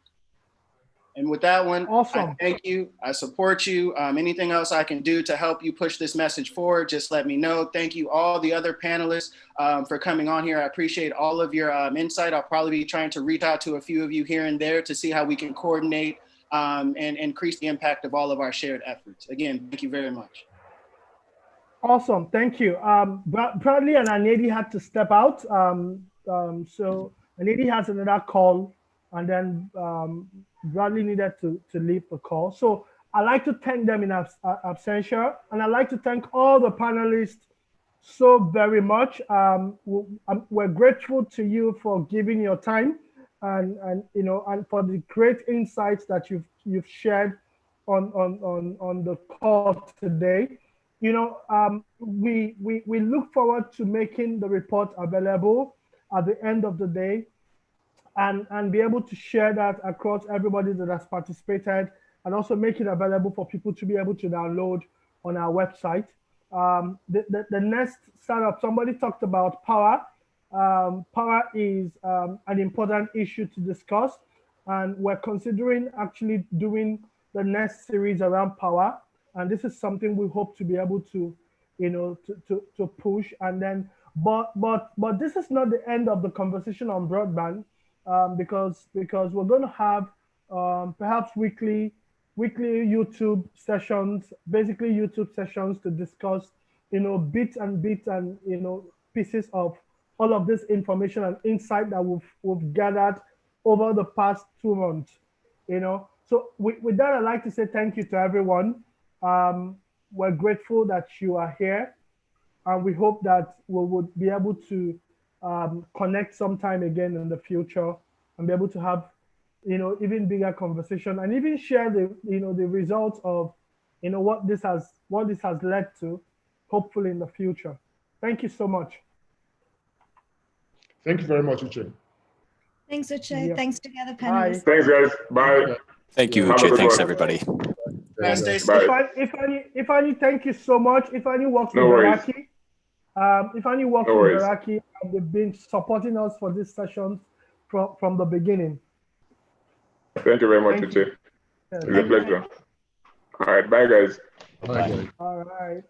And with that one, awesome. I thank you. I support you. Anything else I can do to help you push this message forward, just let me know. Thank you all the other panelists for coming on here. I appreciate all of your insight. I'll probably be trying to reach out to a few of you here and there to see how we can coordinate and increase the impact of all of our shared efforts. Again, thank you very much. Awesome, thank you. Bradley and Anedi had to step out. So Anedi has another call, and then Bradley needed to leave the call. So I'd like to thank them in absentia, and I'd like to thank all the panelists so very much. We're grateful to you for giving your time and you know, and for the great insights that you've shared on the call today. You know, we look forward to making the report available at the end of the day, and be able to share that across everybody that has participated, and also make it available for people to be able to download on our website. The next startup, somebody talked about power. Power is an important issue to discuss, and we're considering actually doing the next series around power. And this is something we hope to be able to, you know, to push. And then, but this is not the end of the conversation on broadband, because we're going to have perhaps weekly YouTube sessions, basically YouTube sessions to discuss, you know, bits and you know, pieces of all of this information and insight that we've gathered over the past 2 months, you know. So with that, I'd like to say thank you to everyone. We're grateful that you are here, and we hope that we would be able to connect sometime again in the future and be able to have, you know, even bigger conversation, and even share the, you know, the results of, you know, what this has led to, hopefully in the future. Thank you so much. Thank you very much, Uche. Thanks, Uche. Yeah. Thanks to the other Bye. panelists. Thanks, guys. Bye. Thank you, Have a Uche. good Thanks, one. everybody. Stay safe. Bye. Ifeanyi, thank you so much. Ifeanyi works No with worries. Baraki. Ifeanyi works No with worries. Baraki, and they've been supporting us for this session from the beginning. Thank you very much, Thank you. Uche. It's a pleasure. All right. Bye, guys. Bye, guys. All right.